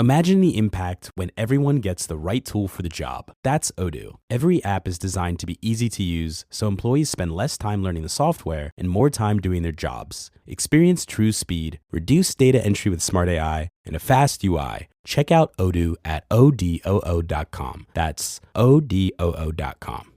Imagine the impact when everyone gets the right tool for the job. That's Odoo. Every app is designed to be easy to use, so employees spend less time learning the software and more time doing their jobs. Experience true speed, reduced data entry with Smart AI, and a fast UI. Check out Odoo at odoo.com. That's odoo.com.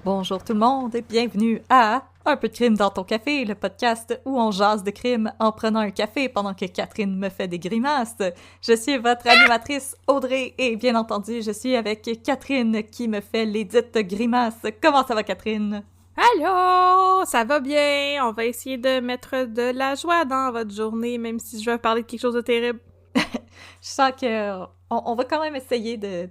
Bonjour tout le monde et bienvenue à Un peu de crime dans ton café, le podcast où on jase de crime en prenant un café pendant que Catherine me fait des grimaces. Je suis votre animatrice Audrey et bien entendu, je suis avec Catherine qui me fait les dites grimaces. Comment ça va, Catherine? Allô, ça va bien? On va essayer de mettre de la joie dans votre journée, même si je vais parler de quelque chose de terrible. Je sens que on va quand même essayer de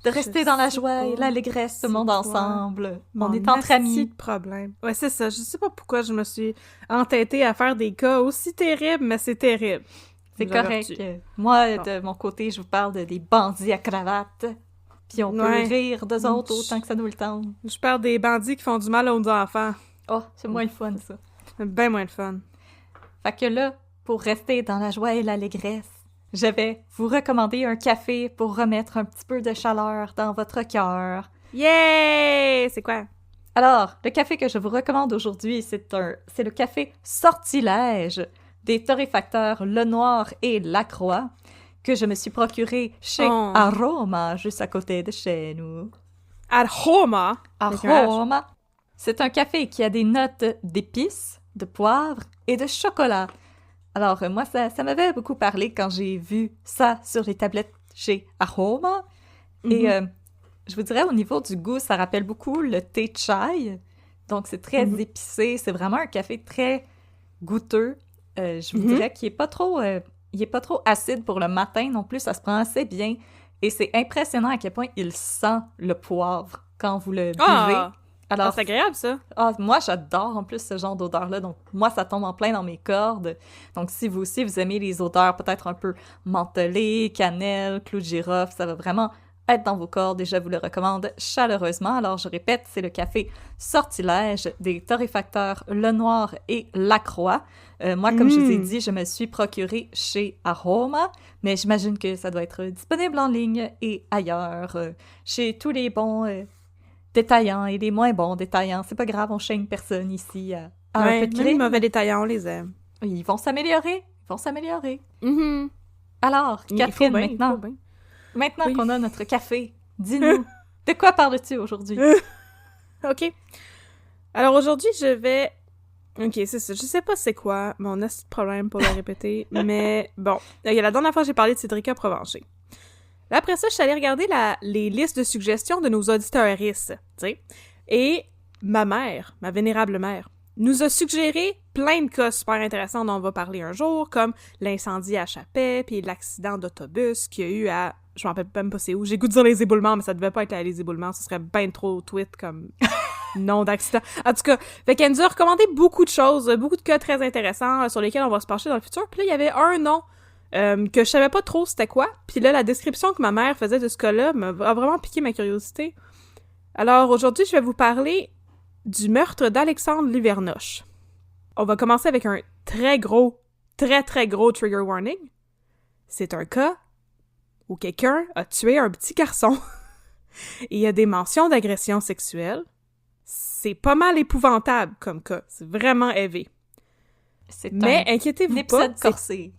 rester dans la joie et l'allégresse, tout le monde ensemble. On est entre amis. De problème. Ouais, c'est ça. Je sais pas pourquoi je me suis entêtée à faire des cas aussi terribles, mais c'est terrible. C'est correct. Moi, de mon côté, je vous parle des bandits à cravate. Puis on peut rire d'eux autres autant que ça nous le tente. Je parle des bandits qui font du mal aux enfants. Oh, c'est moins le fun, ça. C'est bien moins le fun. Fait que là, pour rester dans la joie et l'allégresse, je vais vous recommander un café pour remettre un petit peu de chaleur dans votre cœur. Yeah! C'est quoi? Alors, le café que je vous recommande aujourd'hui, c'est le café Sortilège des torréfacteurs Lenoir et Lacroix que je me suis procuré chez Aroma, juste à côté de chez nous. Aroma? Aroma. C'est un café qui a des notes d'épices, de poivre et de chocolat. Alors, moi, ça m'avait beaucoup parlé quand j'ai vu ça sur les tablettes chez Aroma. Et je vous dirais, au niveau du goût, ça rappelle beaucoup le thé chai. Donc, c'est très épicé. C'est vraiment un café très goûteux. Je vous dirais qu'il n'est pas trop acide pour le matin non plus. Ça se prend assez bien. Et c'est impressionnant à quel point il sent le poivre quand vous le buvez. Alors, c'est agréable, ça. Moi, j'adore en plus ce genre d'odeur-là. Donc, moi, ça tombe en plein dans mes cordes. Donc, si vous aussi, vous aimez les odeurs peut-être un peu mentholées, cannelle, clou de girofle, ça va vraiment être dans vos cordes et je vous le recommande chaleureusement. Alors, je répète, c'est le café Sortilège des torréfacteurs Lenoir et Lacroix. Moi, comme je vous ai dit, je me suis procuré chez Aroma, mais j'imagine que ça doit être disponible en ligne et ailleurs, chez tous les bons... détaillants et les moins bons détaillants. C'est pas grave, on chaîne personne ici à un peu de crime. Même les mauvais détaillants, on les aime. Ils vont s'améliorer. Alors, Catherine, maintenant qu'on a notre café, dis-nous, de quoi parles-tu aujourd'hui? OK. Alors aujourd'hui, je vais... OK, c'est ça. Je sais pas c'est quoi, mais on a ce problème pour le répéter. Mais bon, la dernière fois, j'ai parlé de Cédrica Provencher. Là, après ça, je suis allée regarder les listes de suggestions de nos auditeuristes, tu sais. Et ma mère, ma vénérable mère, nous a suggéré plein de cas super intéressants dont on va parler un jour, comme l'incendie à Chapais, puis l'accident d'autobus qu'il y a eu à... Je m'en rappelle même pas c'est où. J'ai goût de dire les éboulements, mais ça devait pas être les éboulements. Ce serait bien trop tweet comme nom d'accident. En tout cas, fait qu'elle nous a recommandé beaucoup de choses, beaucoup de cas très intéressants sur lesquels on va se pencher dans le futur. Puis là, il y avait un nom que je savais pas trop c'était quoi. Puis là, la description que ma mère faisait de ce cas-là a vraiment piqué ma curiosité. Alors, aujourd'hui, je vais vous parler du meurtre d'Alexandre Livernoche. On va commencer avec un très gros trigger warning. C'est un cas où quelqu'un a tué un petit garçon. Et il y a des mentions d'agression sexuelle. C'est pas mal épouvantable comme cas. C'est vraiment élevé. Mais inquiétez-vous pas. Épisode corsé.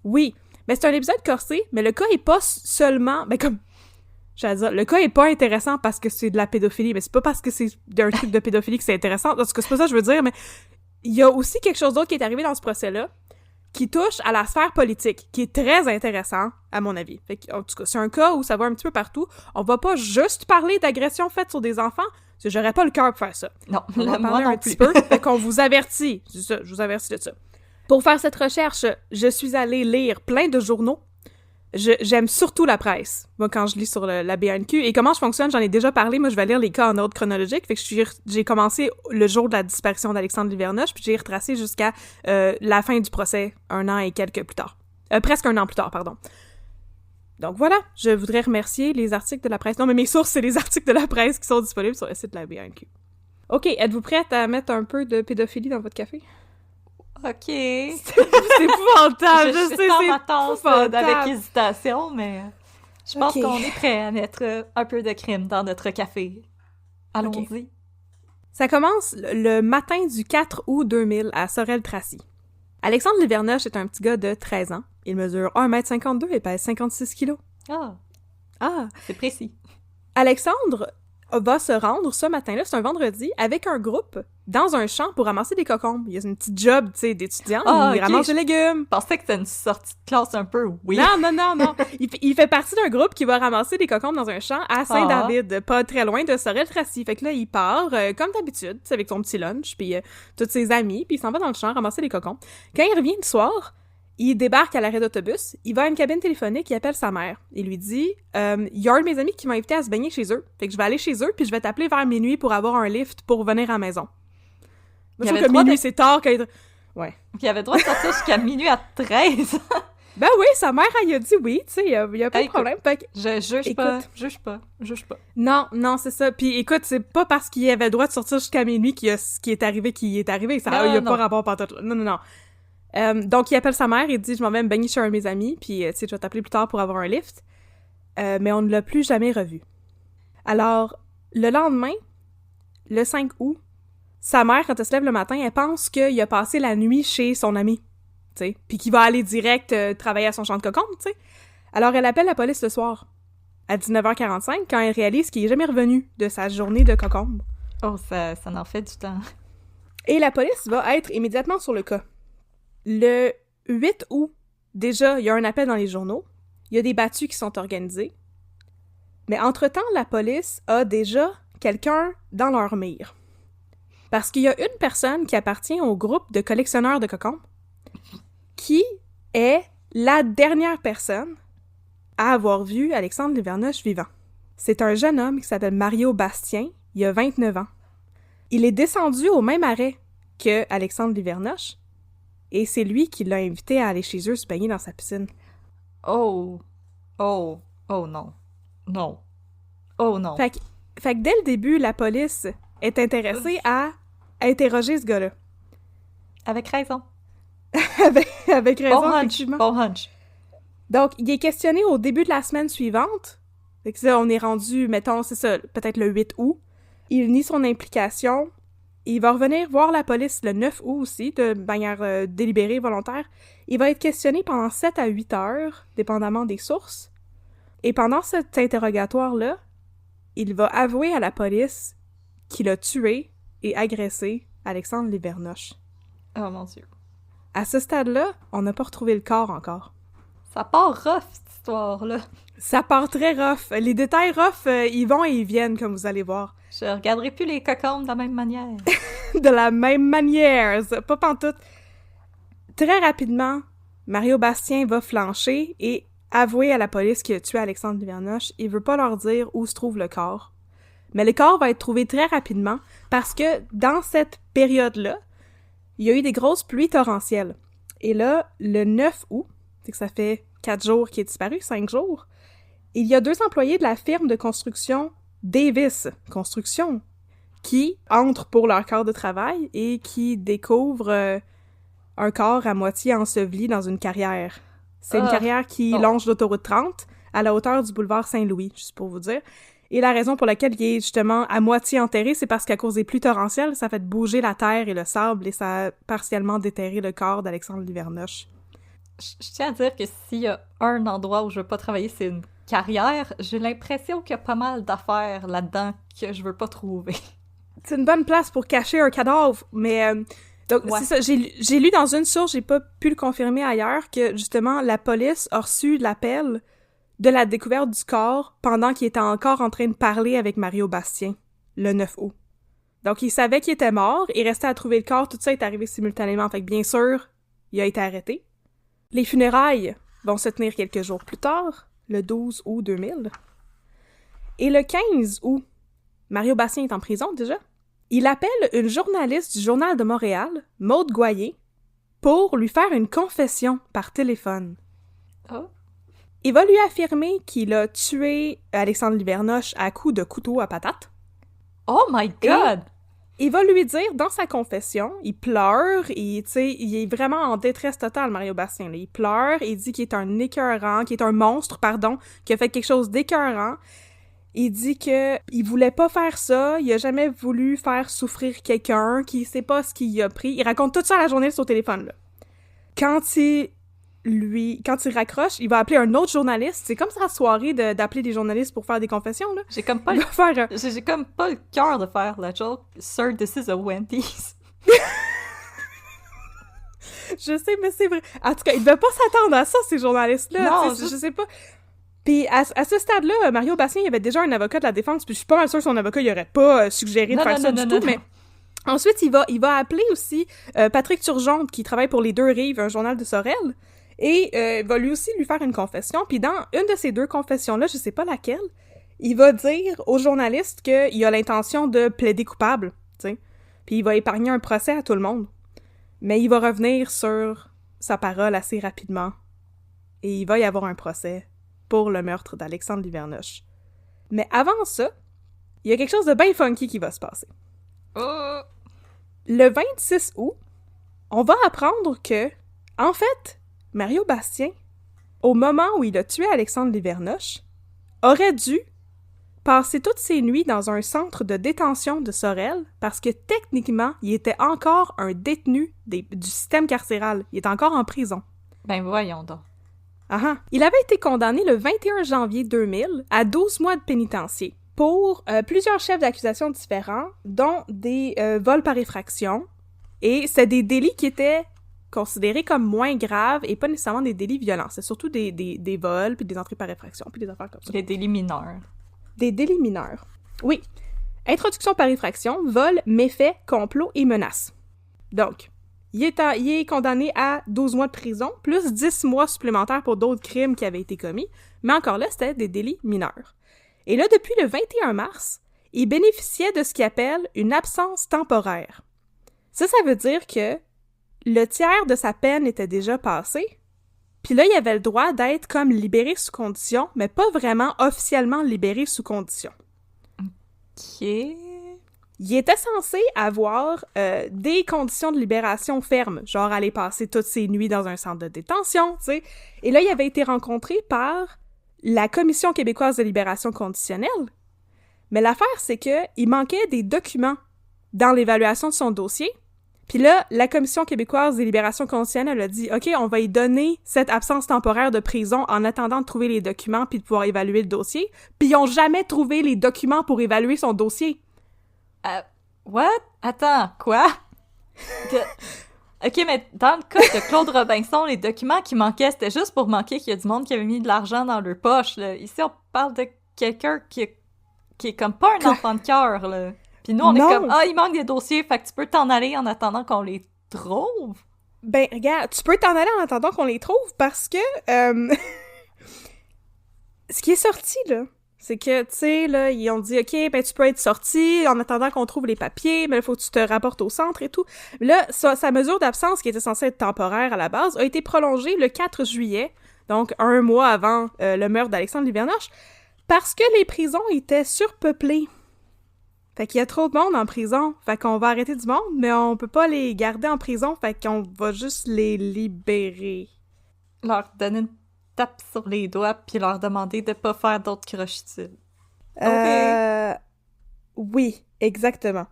Oui, mais c'est un épisode corsé, mais le cas est pas seulement... Ben comme... J'allais dire, le cas est pas intéressant parce que c'est de la pédophilie, mais c'est pas parce que c'est un truc de pédophilie que c'est intéressant. Parce que c'est pas ça que je veux dire, mais il y a aussi quelque chose d'autre qui est arrivé dans ce procès-là qui touche à la sphère politique, qui est très intéressant, à mon avis. Fait que, en tout cas, c'est un cas où ça va un petit peu partout. On va pas juste parler d'agressions faites sur des enfants, parce que j'aurais pas le cœur pour faire ça. Non, on va moi parler non un plus. petit peu, fait qu'on vous avertit. C'est ça, je vous avertis de ça. Pour faire cette recherche, je suis allée lire plein de journaux J'aime surtout la presse, moi, quand je lis sur la BNQ. Et comment je fonctionne, j'en ai déjà parlé. Moi, je vais lire les cas en ordre chronologique. Fait que j'ai commencé le jour de la disparition d'Alexandre Livernoche, puis j'ai retracé jusqu'à la fin du procès, 1 an et quelques plus tard. Presque 1 an plus tard, pardon. Donc voilà, je voudrais remercier les articles de la presse. Non, mais mes sources, c'est les articles de la presse qui sont disponibles sur le site de la BNQ. OK, êtes-vous prête à mettre un peu de pédophilie dans votre café? OK. C'est épouvantable, je sais, c'est ma tasse épouvantable. avec hésitation, mais je pense OK. qu'on est prêt à mettre un peu de crème dans notre café. Allons-y. OK. Ça commence le matin du 4 août 2000 à Sorel-Tracy. Alexandre Livernoche est un petit gars de 13 ans. Il mesure 1,52 m et pèse 56 kilos. Ah! C'est précis. Alexandre va se rendre ce matin-là, c'est un vendredi, avec un groupe dans un champ pour ramasser des cocombes. Il y a une petite job, tu sais, d'étudiant, il ramasse des légumes. Je pensais que c'était une sortie de classe un peu weird. Non. Il fait partie d'un groupe qui va ramasser des cocombes dans un champ à Saint-David, pas très loin de Sorel-Tracy. Fait que là, il part, comme d'habitude, avec son petit lunch, puis tous ses amis, puis il s'en va dans le champ ramasser des cocombes. Quand il revient le soir, il débarque à l'arrêt d'autobus, il va à une cabine téléphonique, il appelle sa mère. Il lui dit « Il y a un de mes amis qui m'a invité à se baigner chez eux. Fait que je vais aller chez eux, puis je vais t'appeler vers minuit pour avoir un lift pour venir à la maison. » Moi, je trouve que minuit, c'est tard quand il... Ouais. Puis il avait le droit de sortir jusqu'à minuit à 13. Ben oui, sa mère, elle a dit oui, tu sais, il y a pas de problème. Fait que... Je juge pas. Non, c'est ça. Puis écoute, c'est pas parce qu'il avait le droit de sortir jusqu'à minuit qu'il est arrivé. Ça, il y a pas rapport par tout. Non. Donc, il appelle sa mère et dit « Je m'en vais me baigner chez un de mes amis, puis tu sais, je vais t'appeler plus tard pour avoir un lift. » Mais on ne l'a plus jamais revu. Alors, le lendemain, le 5 août, sa mère, quand elle se lève le matin, elle pense qu'il a passé la nuit chez son ami, tu sais, puis qu'il va aller direct travailler à son champ de cocombes, tu sais. Alors, elle appelle la police le soir, à 19h45, quand elle réalise qu'il est jamais revenu de sa journée de cocombes. Oh, ça en fait du temps. Et la police va être immédiatement sur le cas. Le 8 août, déjà, il y a un appel dans les journaux. Il y a des battues qui sont organisées. Mais entre-temps, la police a déjà quelqu'un dans leur mire. Parce qu'il y a une personne qui appartient au groupe de collectionneurs de cocombes qui est la dernière personne à avoir vu Alexandre Livernoche vivant. C'est un jeune homme qui s'appelle Mario Bastien, il a 29 ans. Il est descendu au même arrêt que Alexandre Livernoche, et c'est lui qui l'a invité à aller chez eux se baigner dans sa piscine. Oh non. Non. Oh non. Fait que dès le début, la police est intéressée à interroger ce gars-là. Avec raison. avec raison, effectivement. Bon hunch. Donc, il est questionné au début de la semaine suivante. Fait que ça, on est rendu, mettons, c'est ça, peut-être le 8 août. Il nie son implication. Il va revenir voir la police le 9 août aussi, de manière délibérée, volontaire. Il va être questionné pendant 7 à 8 heures, dépendamment des sources. Et pendant cet interrogatoire-là, il va avouer à la police qu'il a tué et agressé Alexandre Livernoche. Oh mon Dieu. À ce stade-là, on n'a pas retrouvé le corps encore. Ça part rough, cette histoire-là. Ça part très rough. Les détails rough, ils vont et ils viennent, comme vous allez voir. Je regarderai plus les cocombes de la même manière. De la même manière, pas pantoute. Très rapidement, Mario Bastien va flancher et avouer à la police qu'il a tué Alexandre Livernoche. Il veut pas leur dire où se trouve le corps. Mais le corps va être trouvé très rapidement parce que dans cette période-là, il y a eu des grosses pluies torrentielles. Et là, le 9 août, c'est que ça fait 4 jours qu'il est disparu, 5 jours, il y a 2 employés de la firme de construction Davis Construction qui entrent pour leur corps de travail et qui découvrent un corps à moitié enseveli dans une carrière. C'est une carrière qui longe l'autoroute 30 à la hauteur du boulevard Saint-Louis, juste pour vous dire. Et la raison pour laquelle il est justement à moitié enterré, c'est parce qu'à cause des pluies torrentielles, ça fait bouger la terre et le sable et ça a partiellement déterré le corps d'Alexandre Livernoche. Je tiens à dire que s'il y a un endroit où je veux pas travailler, c'est une carrière. J'ai l'impression qu'il y a pas mal d'affaires là-dedans que je veux pas trouver. C'est une bonne place pour cacher un cadavre, mais... donc, ouais. C'est ça, j'ai lu dans une source, j'ai pas pu le confirmer ailleurs, que justement, la police a reçu l'appel de la découverte du corps pendant qu'il était encore en train de parler avec Mario Bastien, le 9 août. Donc, il savait qu'il était mort, il restait à trouver le corps, tout ça est arrivé simultanément, fait que bien sûr, il a été arrêté. Les funérailles vont se tenir quelques jours plus tard, le 12 août 2000. Et le 15 août, Mario Bastien est en prison déjà. Il appelle une journaliste du Journal de Montréal, Maude Goyer, pour lui faire une confession par téléphone. Oh. Il va lui affirmer qu'il a tué Alexandre Livernoche à coups de couteau à patate. Oh my God! Il va lui dire, dans sa confession, il pleure, il est vraiment en détresse totale, Mario Bastien. Là. Il pleure, il dit qu'il est un écœurant, qu'il est un monstre, pardon, qu'il a fait quelque chose d'écœurant. Il dit que il voulait pas faire ça, il a jamais voulu faire souffrir quelqu'un, qu'il sait pas ce qu'il a pris. Il raconte tout ça à la journaliste au téléphone, là. Quand il raccroche, il va appeler un autre journaliste. C'est comme sa soirée d'appeler des journalistes pour faire des confessions, là. J'ai comme pas le cœur de faire la joke « Sir, this is a Wendy's ». Je sais, mais c'est vrai. En tout cas, il devait pas s'attendre à ça, ces journalistes-là. Non, je sais pas. Puis à ce stade-là, Mario Bastien, il avait déjà un avocat de la défense, puis je suis pas mal sûre que son avocat, il aurait pas suggéré de faire ça du tout, mais... Ensuite, il va appeler aussi Patrick Turgeon, qui travaille pour Les Deux Rives, un journal de Sorel, et va lui aussi lui faire une confession. Puis dans une de ces deux confessions-là, je sais pas laquelle, il va dire au journaliste qu'il a l'intention de plaider coupable, tu sais. Puis il va épargner un procès à tout le monde. Mais il va revenir sur sa parole assez rapidement. Et il va y avoir un procès pour le meurtre d'Alexandre Livernoche. Mais avant ça, il y a quelque chose de bien funky qui va se passer. Oh. Le 26 août, on va apprendre que, en fait, Mario Bastien, au moment où il a tué Alexandre Livernoche, aurait dû passer toutes ses nuits dans un centre de détention de Sorel parce que techniquement, il était encore un détenu du système carcéral. Il est encore en prison. Ben voyons donc. Il avait été condamné le 21 janvier 2000 à 12 mois de pénitencier pour plusieurs chefs d'accusation différents, dont des vols par effraction. Et c'est des délits qui étaient considérés comme moins graves et pas nécessairement des délits violents. C'est surtout des vols, puis des entrées par effraction, puis des affaires comme ça. Des délits mineurs. Des délits mineurs. Oui. Introduction par effraction, vol, méfait, complot et menace. Donc, il est condamné à 12 mois de prison, plus 10 mois supplémentaires pour d'autres crimes qui avaient été commis, mais encore là, c'était des délits mineurs. Et là, depuis le 21 mars, il bénéficiait de ce qu'il appelle une absence temporaire. Ça veut dire que le tiers de sa peine était déjà passé, puis là, il avait le droit d'être comme libéré sous condition, mais pas vraiment officiellement libéré sous condition. OK. Il était censé avoir des conditions de libération fermes, genre aller passer toutes ses nuits dans un centre de détention, tu sais. Et là, il avait été rencontré par la Commission québécoise de libération conditionnelle. Mais l'affaire, c'est que il manquait des documents dans l'évaluation de son dossier. Puis là, la Commission québécoise des libérations conditionnelles a dit « OK, on va y donner cette absence temporaire de prison en attendant de trouver les documents puis de pouvoir évaluer le dossier. » Puis ils ont jamais trouvé les documents pour évaluer son dossier. What? Attends, quoi? OK, mais dans le cas de Claude Robinson, les documents qui manquaient, c'était juste pour manquer qu'il y a du monde qui avait mis de l'argent dans leur poche, là. Ici, on parle de quelqu'un qui est comme pas un enfant de cœur, là. Puis nous, on est comme, il manque des dossiers, fait que tu peux t'en aller en attendant qu'on les trouve. Ben, regarde, tu peux t'en aller en attendant qu'on les trouve parce que, ce qui est sorti, là, c'est que, tu sais, là, ils ont dit, OK, ben, tu peux être sorti en attendant qu'on trouve les papiers, mais il faut que tu te rapportes au centre et tout. Là, sa mesure d'absence, qui était censée être temporaire à la base, a été prolongée le 4 juillet, donc un mois avant le meurtre d'Alexandre Livernoche, parce que les prisons étaient surpeuplées. Fait qu'il y a trop de monde en prison, fait qu'on va arrêter du monde, mais on peut pas les garder en prison, fait qu'on va juste les libérer. Leur donner une tape sur les doigts puis leur demander de pas faire d'autres croches-tudes. Oui, exactement.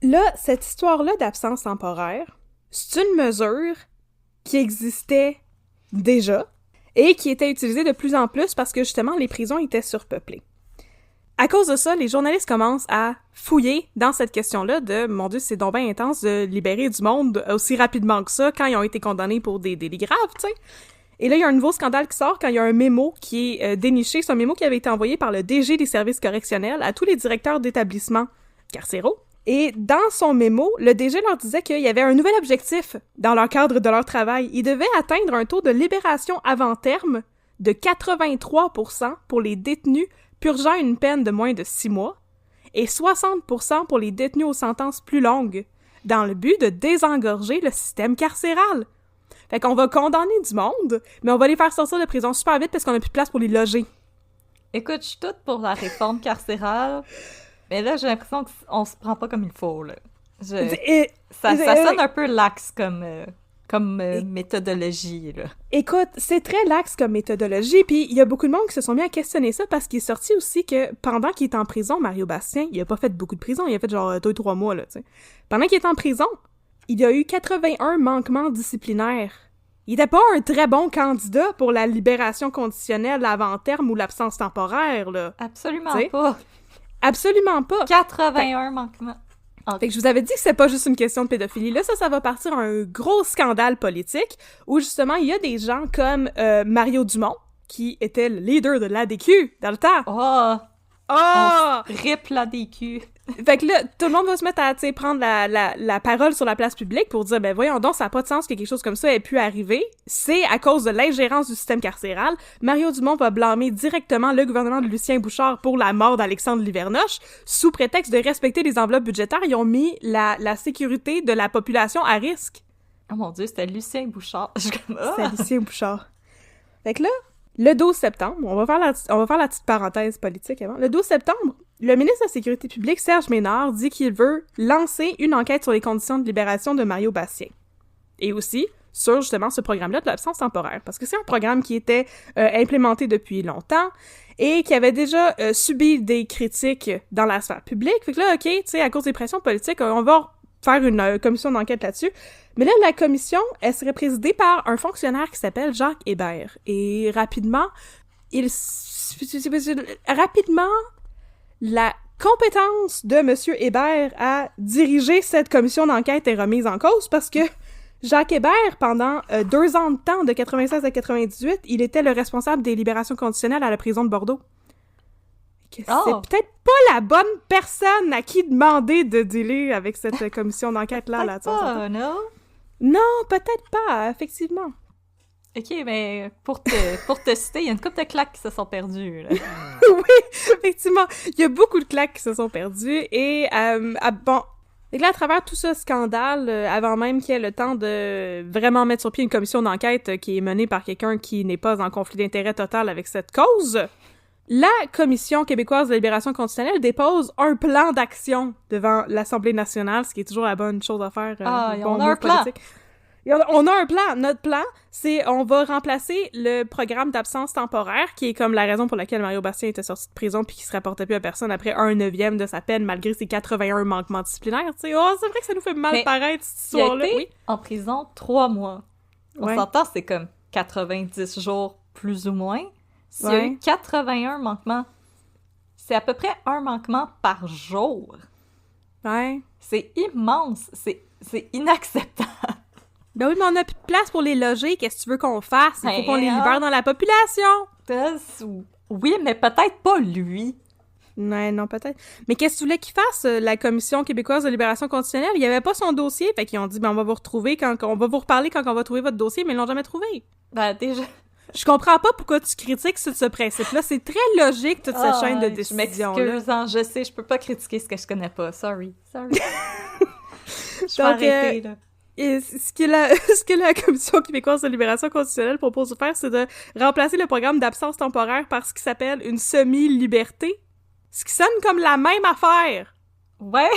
Là, cette histoire-là d'absence temporaire, c'est une mesure qui existait déjà et qui était utilisée de plus en plus parce que justement les prisons étaient surpeuplées. À cause de ça, les journalistes commencent à fouiller dans cette question-là de « Mon Dieu, c'est donc bien intense de libérer du monde aussi rapidement que ça quand ils ont été condamnés pour des délits graves, tu sais. » Et là, il y a un nouveau scandale qui sort quand il y a un mémo qui est déniché. C'est un mémo qui avait été envoyé par le DG des services correctionnels à tous les directeurs d'établissements carcéraux. Et dans son mémo, le DG leur disait qu'il y avait un nouvel objectif dans leur cadre de leur travail. Ils devaient atteindre un taux de libération avant terme de 83% pour les détenus purgeant une peine de moins de 6 mois et 60% pour les détenus aux sentences plus longues, dans le but de désengorger le système carcéral. Fait qu'on va condamner du monde, mais on va les faire sortir de prison super vite parce qu'on a plus de place pour les loger. Écoute, je suis toute pour la réforme carcérale, mais là, j'ai l'impression qu'on se prend pas comme il faut, là. Ça sonne un peu lax comme méthodologie, là. Écoute, c'est très lax comme méthodologie, puis il y a beaucoup de monde qui se sont mis à questionner ça parce qu'il est sorti aussi que pendant qu'il était en prison, Mario Bastien, il a pas fait beaucoup de prison, il a fait genre 2-3 mois, là, tu sais. Pendant qu'il était en prison, il y a eu 81 manquements disciplinaires. Il était pas un très bon candidat pour la libération conditionnelle avant terme ou l'absence temporaire, là. Absolument T'sais? pas. Absolument pas. 81 manquements. Fait que je vous avais dit que c'est pas juste une question de pédophilie. Là, ça va partir un gros scandale politique où, justement, il y a des gens comme Mario Dumont, qui était le leader de l'ADQ dans le temps. Oh! Rip l'ADQ. Fait que là, tout le monde va se mettre à, tu sais, prendre la parole sur la place publique pour dire, ben voyons donc, ça n'a pas de sens que quelque chose comme ça ait pu arriver. C'est à cause de l'ingérence du système carcéral. Mario Dumont va blâmer directement le gouvernement de Lucien Bouchard pour la mort d'Alexandre Livernoche. Sous prétexte de respecter les enveloppes budgétaires, ils ont mis la sécurité de la population à risque. Oh mon Dieu, c'était Lucien Bouchard. C'est Lucien Bouchard. Fait que là, le 12 septembre, on va faire la petite parenthèse politique avant. Le 12 septembre, le ministre de la Sécurité publique, Serge Ménard, dit qu'il veut lancer une enquête sur les conditions de libération de Mario Bastien. Et aussi sur, justement, ce programme-là de l'absence temporaire. Parce que c'est un programme qui était implémenté depuis longtemps et qui avait déjà subi des critiques dans la sphère publique. Fait que là, OK, tu sais, à cause des pressions politiques, on va faire une commission d'enquête là-dessus. Mais là, la commission, elle serait présidée par un fonctionnaire qui s'appelle Jacques Hébert. Et rapidement, la compétence de M. Hébert à diriger cette commission d'enquête est remise en cause parce que Jacques Hébert, pendant 2 ans de temps, de 96 à 98, il était le responsable des libérations conditionnelles à la prison de Bordeaux. C'est peut-être pas la bonne personne à qui demander de dealer avec cette commission d'enquête-là. Peut-être pas, non? Non, peut-être pas, effectivement. OK, mais pour te citer, il y a une couple de claques qui se sont perdues, là. Oui, effectivement, il y a beaucoup de claques qui se sont perdues, et bon... Et là, à travers tout ce scandale, avant même qu'il y ait le temps de vraiment mettre sur pied une commission d'enquête qui est menée par quelqu'un qui n'est pas en conflit d'intérêt total avec cette cause, la Commission québécoise de libération conditionnelle dépose un plan d'action devant l'Assemblée nationale, ce qui est toujours la bonne chose à faire. On a un plan! On a un plan. Notre plan, c'est on va remplacer le programme d'absence temporaire, qui est comme la raison pour laquelle Mario Bastien était sorti de prison puis qu'il se rapportait plus à personne après 1/9 de sa peine, malgré ses 81 manquements disciplinaires. Tu sais, c'est vrai que ça nous fait mal paraître, cette histoire-là. Il a été en prison 3 mois. On s'entend, c'est comme 90 jours, plus ou moins. S'il y a eu 81 manquements, c'est à peu près 1 manquement par jour. Ouais. C'est immense. C'est inacceptable. Ben oui, mais on n'a plus de place pour les loger. Qu'est-ce que tu veux qu'on fasse? Il faut qu'on les libère dans la population. Oui, mais peut-être pas lui. Non, peut-être. Mais qu'est-ce que tu voulais qu'il fasse, la Commission québécoise de libération conditionnelle? Il n'y avait pas son dossier, fait qu'ils ont dit, ben on va vous retrouver on va vous reparler quand on va trouver votre dossier, mais ils l'ont jamais trouvé. Ben déjà... Je comprends pas pourquoi tu critiques ce principe-là. C'est très logique, toute cette chaîne de décision-là. Je m'excuse, je sais, je peux pas critiquer ce que je connais pas. Sorry. Je vais arrêter, là. Et ce que la Commission québécoise de libération conditionnelle propose de faire, c'est de remplacer le programme d'absence temporaire par ce qui s'appelle une semi-liberté. Ce qui sonne comme la même affaire. Ouais.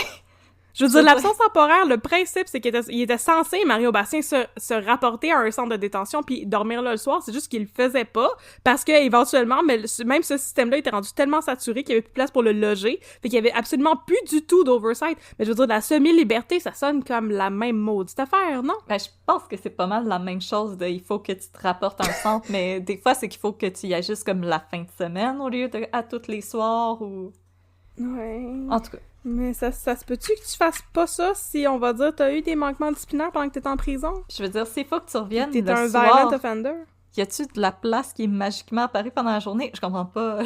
Je veux dire, l'absence temporaire, le principe, c'est qu'il était censé, Mario Bastien, se rapporter à un centre de détention puis dormir là le soir. C'est juste qu'il le faisait pas parce que éventuellement, même ce système-là était rendu tellement saturé qu'il y avait plus de place pour le loger. Fait qu'il y avait absolument plus du tout d'oversight. Mais je veux dire, la semi-liberté, ça sonne comme la même maudite affaire, non? Ben, je pense que c'est pas mal la même chose il faut que tu te rapportes à un centre, mais des fois, c'est qu'il faut que tu y ailles juste comme la fin de semaine au lieu de à tous les soirs ou... Ouais. En tout cas. Mais ça se peut-tu que tu fasses pas ça si, on va dire, t'as eu des manquements disciplinaires pendant que t'étais en prison? Je veux dire, s'il faut que tu reviennes t'es le un soir... violent offender? Y a-tu de la place qui est magiquement apparue pendant la journée? Je comprends pas.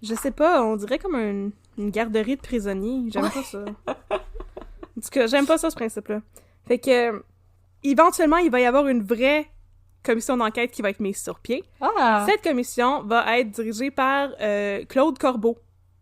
Je sais pas, on dirait comme Une garderie de prisonniers. J'aime pas ça. En tout cas, j'aime pas ça, ce principe-là. Fait que, éventuellement, il va y avoir une vraie commission d'enquête qui va être mise sur pied. Ah! Cette commission va être dirigée par Claude Corbeau.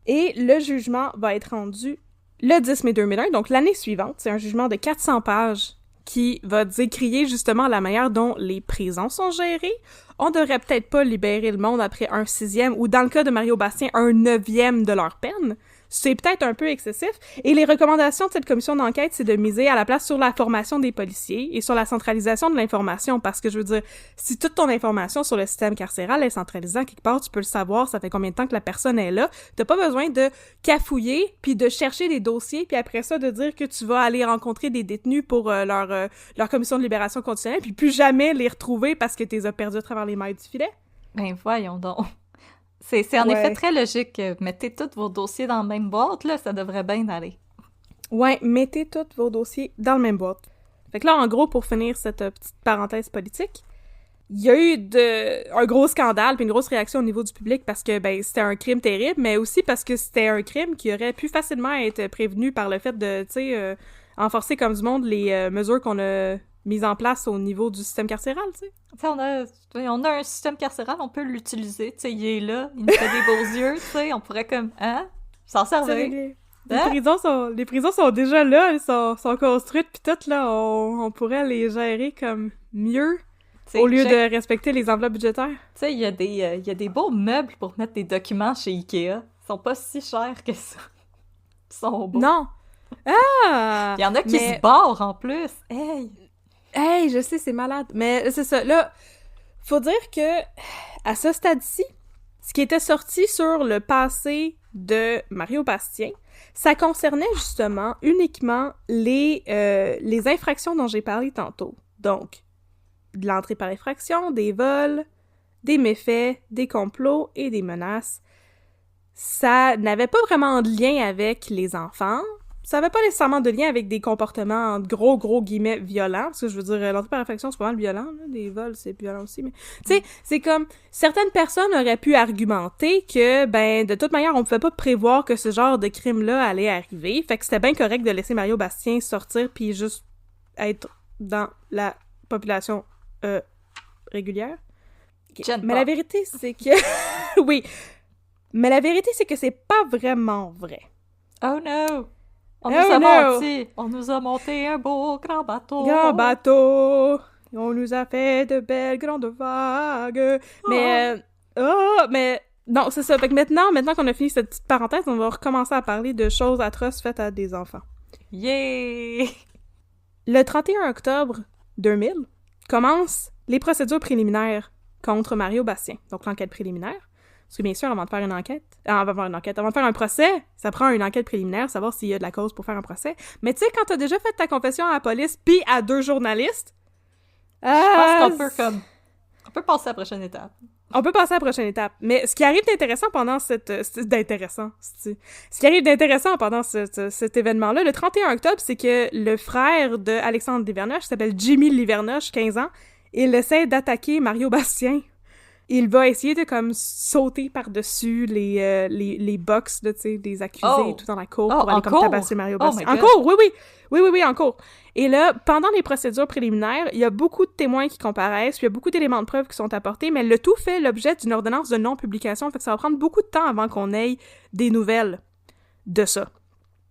Et le jugement va être rendu le 10 mai 2001, donc l'année suivante. C'est un jugement de 400 pages qui va décrier justement la manière dont les prisons sont gérées. On devrait peut-être pas libérer le monde après un 6e, ou dans le cas de Mario Bastien, un 9e de leur peine. C'est peut-être un peu excessif. Et les recommandations de cette commission d'enquête, c'est de miser à la place sur la formation des policiers et sur la centralisation de l'information. Parce que je veux dire, si toute ton information sur le système carcéral est centralisée quelque part, tu peux le savoir, ça fait combien de temps que la personne est là. T'as pas besoin de cafouiller, puis de chercher des dossiers, puis après ça, de dire que tu vas aller rencontrer des détenus pour leur commission de libération conditionnelle, puis plus jamais les retrouver parce que t'es as perdus à travers les mailles du filet. Ben voyons donc. C'est en effet très logique. Mettez tous vos dossiers dans la même boîte, là, ça devrait bien aller. Ouais, mettez tous vos dossiers dans la même boîte. Fait que là, en gros, pour finir cette petite parenthèse politique, il y a eu un gros scandale puis une grosse réaction au niveau du public parce que, ben, c'était un crime terrible, mais aussi parce que c'était un crime qui aurait pu facilement être prévenu par le fait de, tu sais, enforcer comme du monde les mesures qu'on a mises en place au niveau du système carcéral, tu sais. T'sais, on a un système carcéral, on peut l'utiliser, tu sais, il est là, il nous fait des beaux yeux, tu sais, on pourrait comme, hein, s'en servir. Les prisons sont déjà là, elles sont construites, pis tout, là, on pourrait les gérer comme mieux, t'sais, au lieu de respecter les enveloppes budgétaires. Tu sais, il y a des beaux meubles pour mettre des documents chez Ikea, ils sont pas si chers que ça. Ils sont beaux. Non! Ah! Il y en a qui se barrent, en plus, Hey, je sais, c'est malade. Mais c'est ça, là, faut dire que, à ce stade-ci, ce qui était sorti sur le passé de Mario Bastien, ça concernait justement uniquement les infractions dont j'ai parlé tantôt. Donc, de l'entrée par effraction, des vols, des méfaits, des complots et des menaces. Ça n'avait pas vraiment de lien avec les enfants. Ça avait pas nécessairement de lien avec des comportements gros guillemets violents, parce que je veux dire, l'entrée par effraction, c'est pas mal violent, là. Des vols, c'est violent aussi, mais... Tu sais, c'est comme... Certaines personnes auraient pu argumenter que, ben, de toute manière, on pouvait pas prévoir que ce genre de crime-là allait arriver, fait que c'était bien correct de laisser Mario Bastien sortir puis juste être dans la population régulière. Okay. Mais la vérité, c'est que... Oui. Mais la vérité, c'est que c'est pas vraiment vrai. Oh no! On nous a menti! On nous a monté un beau grand bateau! Grand bateau! On nous a fait de belles grandes vagues! Mais... mais... Non, c'est ça. Fait que maintenant qu'on a fini cette petite parenthèse, on va recommencer à parler de choses atroces faites à des enfants. Yeah! Le 31 octobre 2000 commencent les procédures préliminaires contre Mario Bastien. Donc, l'enquête préliminaire. Parce que bien sûr, avant de faire un procès, ça prend une enquête préliminaire, savoir s'il y a de la cause pour faire un procès. Mais tu sais, quand t'as déjà fait ta confession à la police, puis à 2 journalistes... Je pense on peut passer à la prochaine étape. On peut passer à la prochaine étape. Mais ce qui arrive d'intéressant pendant Ce qui arrive d'intéressant pendant cet événement-là, le 31 octobre, c'est que le frère de Alexandre Livernoche, qui s'appelle Jimmy Livernoche, 15 ans, il essaie d'attaquer Mario Bastien. Il va essayer de comme sauter par-dessus les box là, tu sais, des accusés et tout dans la cour pour aller comme tabasser Mario Bastien. En cours, oui, en cours. Et là, pendant les procédures préliminaires, il y a beaucoup de témoins qui comparaissent, puis il y a beaucoup d'éléments de preuve qui sont apportés, mais le tout fait l'objet d'une ordonnance de non-publication, fait que ça va prendre beaucoup de temps avant qu'on ait des nouvelles de ça.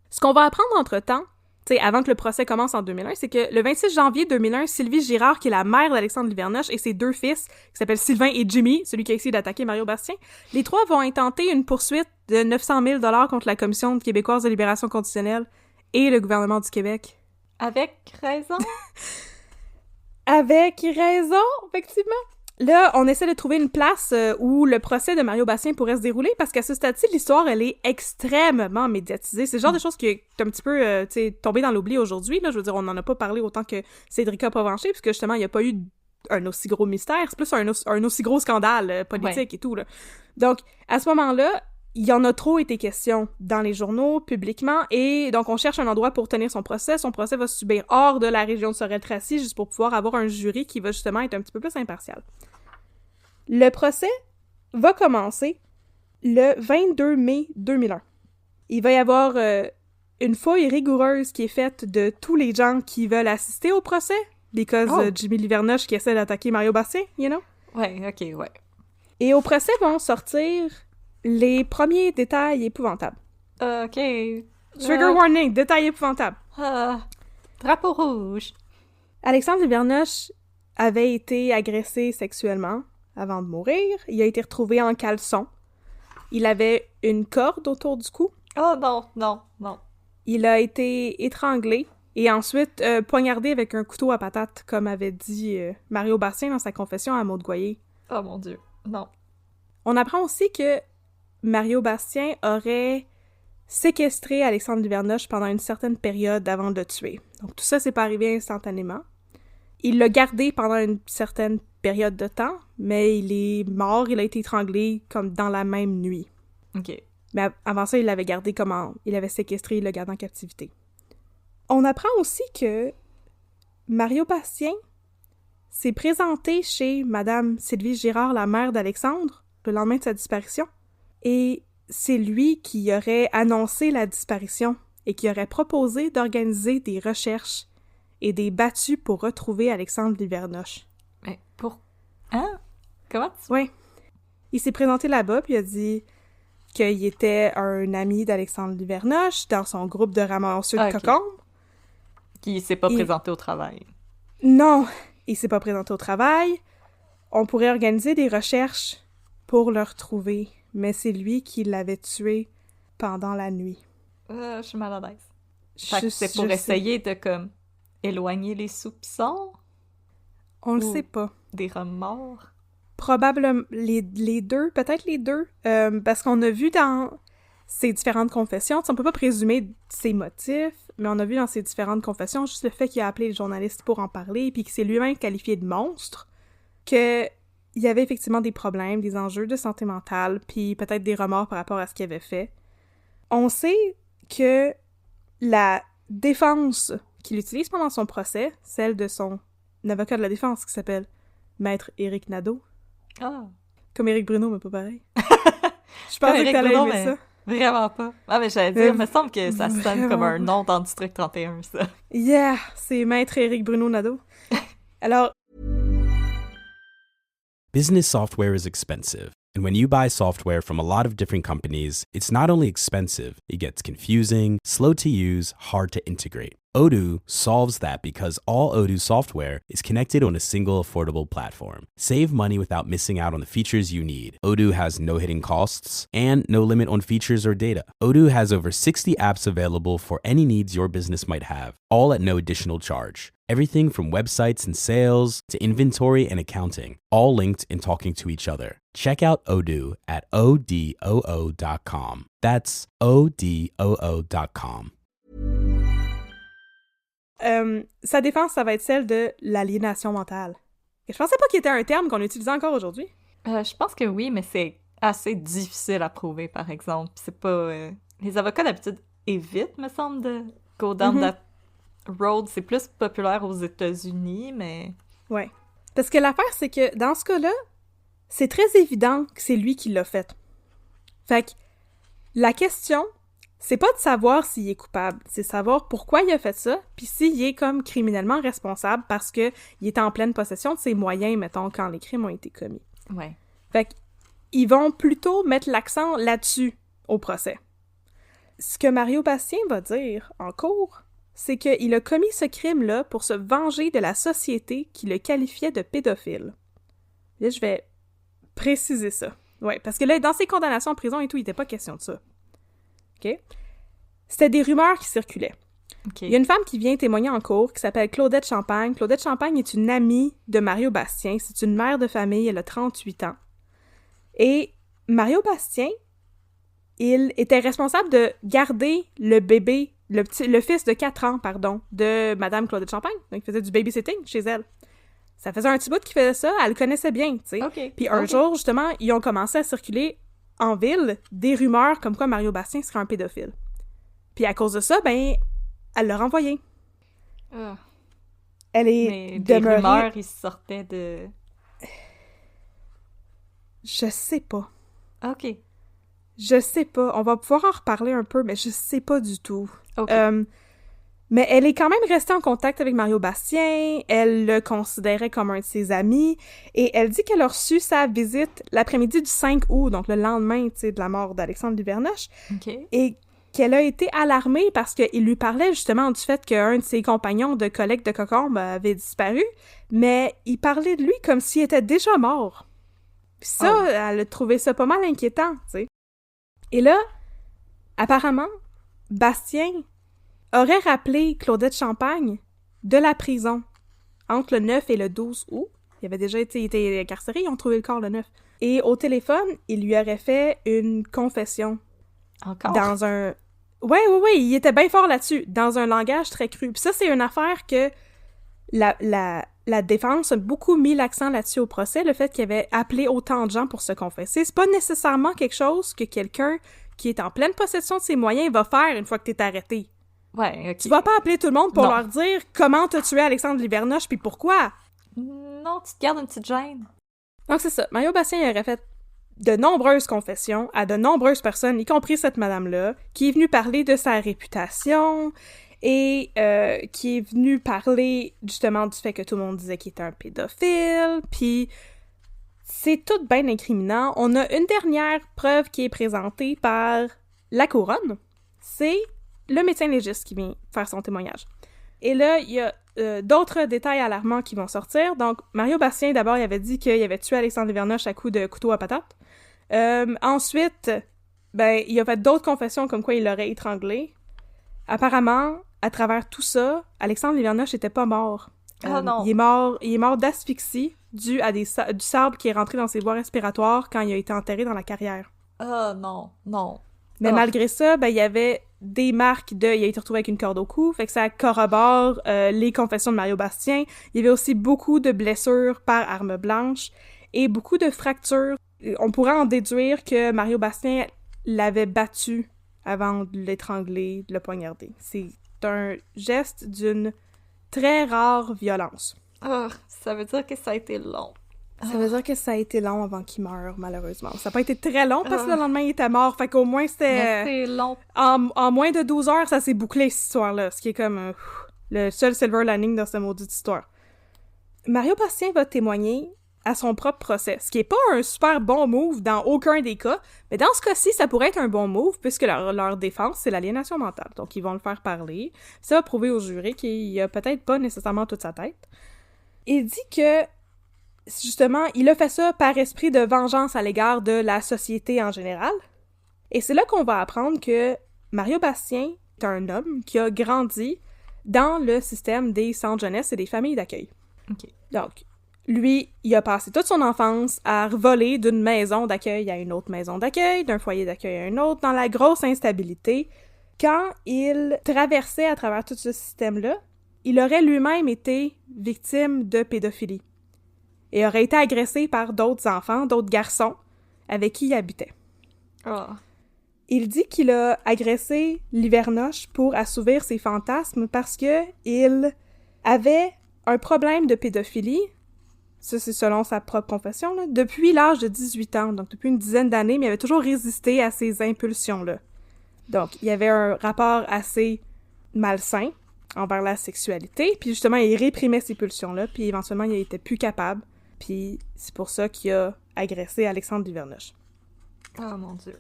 Ce qu'on va apprendre entre-temps, tu sais, avant que le procès commence en 2001, c'est que le 26 janvier 2001, Sylvie Girard, qui est la mère d'Alexandre Livernoche, et ses 2 fils, qui s'appellent Sylvain et Jimmy, celui qui a essayé d'attaquer Mario Bastien, les 3 vont intenter une poursuite de 900 000 $ contre la Commission québécoise de libération conditionnelle et le gouvernement du Québec. Avec raison. Avec raison, effectivement. Là, on essaie de trouver une place où le procès de Mario Bastien pourrait se dérouler, parce qu'à ce stade-ci, l'histoire, elle est extrêmement médiatisée. C'est le genre de choses qui est un petit peu, tu sais, tombé dans l'oubli aujourd'hui, là. Je veux dire, on n'en a pas parlé autant que Cédrica Provencher, puisque justement, il n'y a pas eu un aussi gros mystère. C'est plus un aussi gros scandale politique et tout, là. Donc, à ce moment-là, il y en a trop été question dans les journaux, publiquement, et donc on cherche un endroit pour tenir son procès. Son procès va se subir hors de la région de Sorel-Tracy, juste pour pouvoir avoir un jury qui va justement être un petit peu plus impartial. Le procès va commencer le 22 mai 2001. Il va y avoir une fouille rigoureuse qui est faite de tous les gens qui veulent assister au procès, because Jimmy Livernoche qui essaie d'attaquer Mario Bastien, you know? Ouais, ok, ouais. Et au procès vont sortir les premiers détails épouvantables. Ok. Trigger warning, détails épouvantables. Drapeau rouge. Alexandre Livernoche avait été agressé sexuellement avant de mourir. Il a été retrouvé en caleçon. Il avait une corde autour du cou. Oh non, non, non. Il a été étranglé et ensuite poignardé avec un couteau à patate, comme avait dit Mario Bastien dans sa confession à Maude Goyer. Oh mon Dieu, non. On apprend aussi que Mario Bastien aurait séquestré Alexandre Livernoche pendant une certaine période avant de le tuer. Donc tout ça, c'est pas arrivé instantanément. Il l'a gardé pendant une certaine période de temps, mais il est mort, il a été étranglé comme dans la même nuit. Ok. Mais avant ça, il l'avait gardé il avait séquestré, il l'a gardé en captivité. On apprend aussi que Mario Bastien s'est présenté chez Madame Sylvie Girard, la mère d'Alexandre, le lendemain de sa disparition. Et c'est lui qui aurait annoncé la disparition et qui aurait proposé d'organiser des recherches et des battues pour retrouver Alexandre Livernoche. Mais pour... Hein? Comment tu... Oui. Il s'est présenté là-bas, puis il a dit qu'il était un ami d'Alexandre Livernoche dans son groupe de ramasseurs de cocombes. Qui s'est pas présenté au travail. Non, il s'est pas présenté au travail. On pourrait organiser des recherches pour le retrouver, mais c'est lui qui l'avait tué pendant la nuit. Je suis mal à l'aise. Fait que c'est pour essayer de, comme, éloigner les soupçons? On le sait pas. Des remords? Probablement les deux, peut-être les deux, parce qu'on a vu dans ses différentes confessions, on peut pas présumer ses motifs, mais on a vu dans ses différentes confessions juste le fait qu'il a appelé les journalistes pour en parler, puis qu'il s'est lui-même qualifié de monstre, qu'il y avait effectivement des problèmes, des enjeux de santé mentale, puis peut-être des remords par rapport à ce qu'il avait fait. On sait que la défense qu'il utilise pendant son procès, celle de son avocat de la défense qui s'appelle Maître Éric Nadeau. Ah! Comme Éric Bruno, mais pas pareil. Je pensais que t'allais aimer ça. Vraiment pas. Ah, mais j'allais dire, il me semble que ça sonne comme un nom dans District 31, ça. Yeah! C'est Maître Éric Bruno Nadeau. Alors... Business software is expensive. And when you buy software from a lot of different companies, it's not only expensive, it gets confusing, slow to use, hard to integrate. Odoo solves that because all Odoo software is connected on a single affordable platform. Save money without missing out on the features you need. Odoo has no hidden costs and no limit on features or data. Odoo has over 60 apps available for any needs your business might have, all at no additional charge. Everything from websites and sales to inventory and accounting, all linked and talking to each other. Check out Odoo at odoo.com. That's odoo.com. Sa défense, ça va être celle de l'aliénation mentale. Et je pensais pas qu'il était un terme qu'on utilise encore aujourd'hui. Je pense que oui, mais c'est assez difficile à prouver, par exemple. C'est pas... Les avocats, d'habitude, évitent, me semble, de go down that road. C'est plus populaire aux États-Unis, mais... Ouais. Parce que l'affaire, c'est que dans ce cas-là, c'est très évident que c'est lui qui l'a fait. Fait que la question... c'est pas de savoir s'il est coupable, c'est savoir pourquoi il a fait ça, puis s'il est comme criminellement responsable parce que il est en pleine possession de ses moyens, mettons, quand les crimes ont été commis. Ouais. Fait qu'ils vont plutôt mettre l'accent là-dessus au procès. Ce que Mario Bastien va dire en cours, c'est qu'il a commis ce crime-là pour se venger de la société qui le qualifiait de pédophile. Là, je vais préciser ça. Ouais, parce que là, dans ses condamnations en prison et tout, il n'était pas question de ça. OK? C'était des rumeurs qui circulaient. Okay. Il y a une femme qui vient témoigner en cours qui s'appelle Claudette Champagne. Claudette Champagne est une amie de Mario Bastien. C'est une mère de famille, elle a 38 ans. Et Mario Bastien, il était responsable de garder le bébé, le fils de 4 ans, pardon, de Madame Claudette Champagne. Donc, il faisait du babysitting chez elle. Ça faisait un petit bout qu'il faisait ça, elle le connaissait bien, tu sais. Okay. Puis un jour, justement, ils ont commencé à circuler en ville des rumeurs comme quoi Mario Bastien serait un pédophile. Puis à cause de ça, ben, elle l'a renvoyé. Elle est demeurée... des rumeurs, ils sortaient de... Je sais pas. OK. Je sais pas. On va pouvoir en reparler un peu, mais je sais pas du tout. OK. Mais elle est quand même restée en contact avec Mario Bastien, elle le considérait comme un de ses amis, et elle dit qu'elle a reçu sa visite l'après-midi du 5 août, donc le lendemain, tu sais, de la mort d'Alexandre Livernoche, OK. et qu'elle a été alarmée parce qu'il lui parlait justement du fait qu'un de ses compagnons de collecte de cocombes avait disparu, mais il parlait de lui comme s'il était déjà mort. Puis ça, Oh. elle a trouvé ça pas mal inquiétant, tu sais. Et là, apparemment, Bastien aurait rappelé Claudette Champagne de la prison entre le 9 et le 12 août. Il avait déjà été incarcéré, ils ont trouvé le corps le 9. Et au téléphone, il lui aurait fait une confession Encore? dans un... Ouais, il était bien fort là-dessus, dans un langage très cru. Puis ça, c'est une affaire que la défense a beaucoup mis l'accent là-dessus au procès, le fait qu'il avait appelé autant de gens pour se confesser. C'est pas nécessairement quelque chose que quelqu'un qui est en pleine possession de ses moyens va faire une fois que t'es arrêté. Ouais, OK. Tu vas pas appeler tout le monde pour Non. leur dire comment t'as tué Alexandre Livernoche puis pourquoi. Non, tu te gardes une petite gêne. Donc c'est ça. Mario Bastien il aurait fait de nombreuses confessions à de nombreuses personnes, y compris cette madame-là, qui est venue parler de sa réputation et qui est venue parler justement du fait que tout le monde disait qu'il était un pédophile, puis c'est tout bien incriminant. On a une dernière preuve qui est présentée par la couronne. C'est le médecin légiste qui vient faire son témoignage. Et là, il y a d'autres détails alarmants qui vont sortir. Donc, Mario Bastien, d'abord, il avait dit qu'il avait tué Alexandre Livernoche à coups de couteau à patate. Ensuite, ben, il a fait d'autres confessions comme quoi il l'aurait étranglé. Apparemment, à travers tout ça, Alexandre Livernoche n'était pas mort. Oh non! Il est mort d'asphyxie dû à du sable qui est rentré dans ses voies respiratoires quand il a été enterré dans la carrière. Oh non, non. Mais Oh. malgré ça, ben, il y avait des marques de... Il a été retrouvé avec une corde au cou, fait que ça corrobore les confessions de Mario Bastien. Il y avait aussi beaucoup de blessures par arme blanche et beaucoup de fractures. On pourrait en déduire que Mario Bastien l'avait battu avant de l'étrangler, de le poignarder. C'est un geste d'une très rare violence. Oh, ça veut dire que ça a été long. Ça veut dire que ça a été long avant qu'il meure, malheureusement. Ça n'a pas été très long parce que le lendemain, il était mort. Fait qu'au moins, Mais c'était... c'est long. En moins de 12 heures, ça s'est bouclé, cette histoire-là. Ce qui est comme le seul silver lining dans cette maudite histoire. Mario Bastien va témoigner à son propre procès. Ce qui est pas un super bon move dans aucun des cas. Mais dans ce cas-ci, ça pourrait être un bon move puisque leur défense, c'est l'aliénation mentale. Donc, ils vont le faire parler. Ça va prouver au jury qu'il a peut-être pas nécessairement toute sa tête. Il dit que justement, il a fait ça par esprit de vengeance à l'égard de la société en général. Et c'est là qu'on va apprendre que Mario Bastien est un homme qui a grandi dans le système des centres jeunesse et des familles d'accueil. OK. Donc, lui, il a passé toute son enfance à voler d'une maison d'accueil à une autre maison d'accueil, d'un foyer d'accueil à un autre, dans la grosse instabilité. Quand il traversait à travers tout ce système-là, il aurait lui-même été victime de pédophilie et aurait été agressé par d'autres enfants, d'autres garçons avec qui il habitait. Oh. Il dit qu'il a agressé Livernoche pour assouvir ses fantasmes parce que il avait un problème de pédophilie, ça c'est selon sa propre confession, là, depuis l'âge de 18 ans, donc depuis une dizaine d'années, mais il avait toujours résisté à ces impulsions-là. Donc, il y avait un rapport assez malsain envers la sexualité, puis justement, il réprimait ces pulsions-là, puis éventuellement, il était plus capable. Puis c'est pour ça qu'il a agressé Alexandre Livernoche. Oh mon Dieu.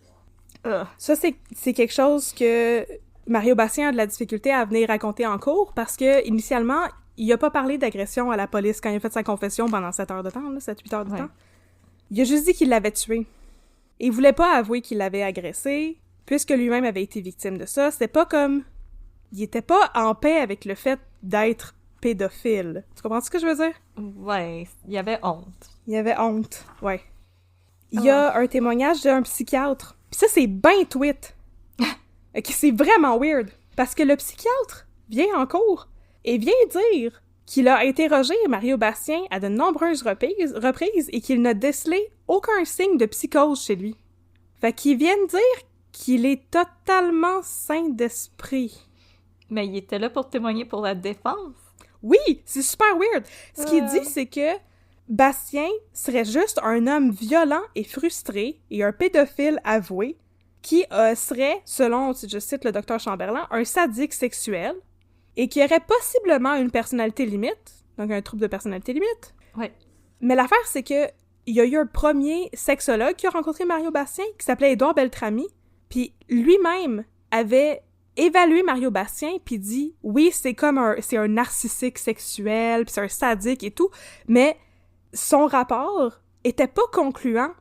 Ça, c'est quelque chose que Mario Bastien a de la difficulté à venir raconter en cours parce que, initialement, il a pas parlé d'agression à la police quand il a fait sa confession pendant 7 heures de temps, 7-8 heures de temps. Il a juste dit qu'il l'avait tué. Et il voulait pas avouer qu'il l'avait agressé, puisque lui-même avait été victime de ça. C'était pas comme... Il était pas en paix avec le fait d'être pédophile. Tu comprends ce que je veux dire? Ouais, il y avait honte. Il y avait honte, ouais. Il y a un témoignage d'un psychiatre. Puis ça, c'est ben tweet. C'est vraiment weird. Parce que le psychiatre vient en cours et vient dire qu'il a interrogé Mario Bastien à de nombreuses reprises et qu'il n'a décelé aucun signe de psychose chez lui. Fait qu'il vient de dire qu'il est totalement sain d'esprit. Mais il était là pour témoigner pour la défense. Oui, c'est super weird. Ce qu'il dit, c'est que Bastien serait juste un homme violent et frustré et un pédophile avoué qui serait, selon, je cite le docteur Chamberlain, un sadique sexuel et qui aurait possiblement une personnalité limite, donc un trouble de personnalité limite. Ouais. Mais l'affaire, c'est que il y a eu un premier sexologue qui a rencontré Mario Bastien, qui s'appelait Édouard Beltrami, puis lui-même avait évalué Mario Bastien, puis dit, oui, c'est un narcissique sexuel, puis c'est un sadique et tout, mais son rapport était pas concluant,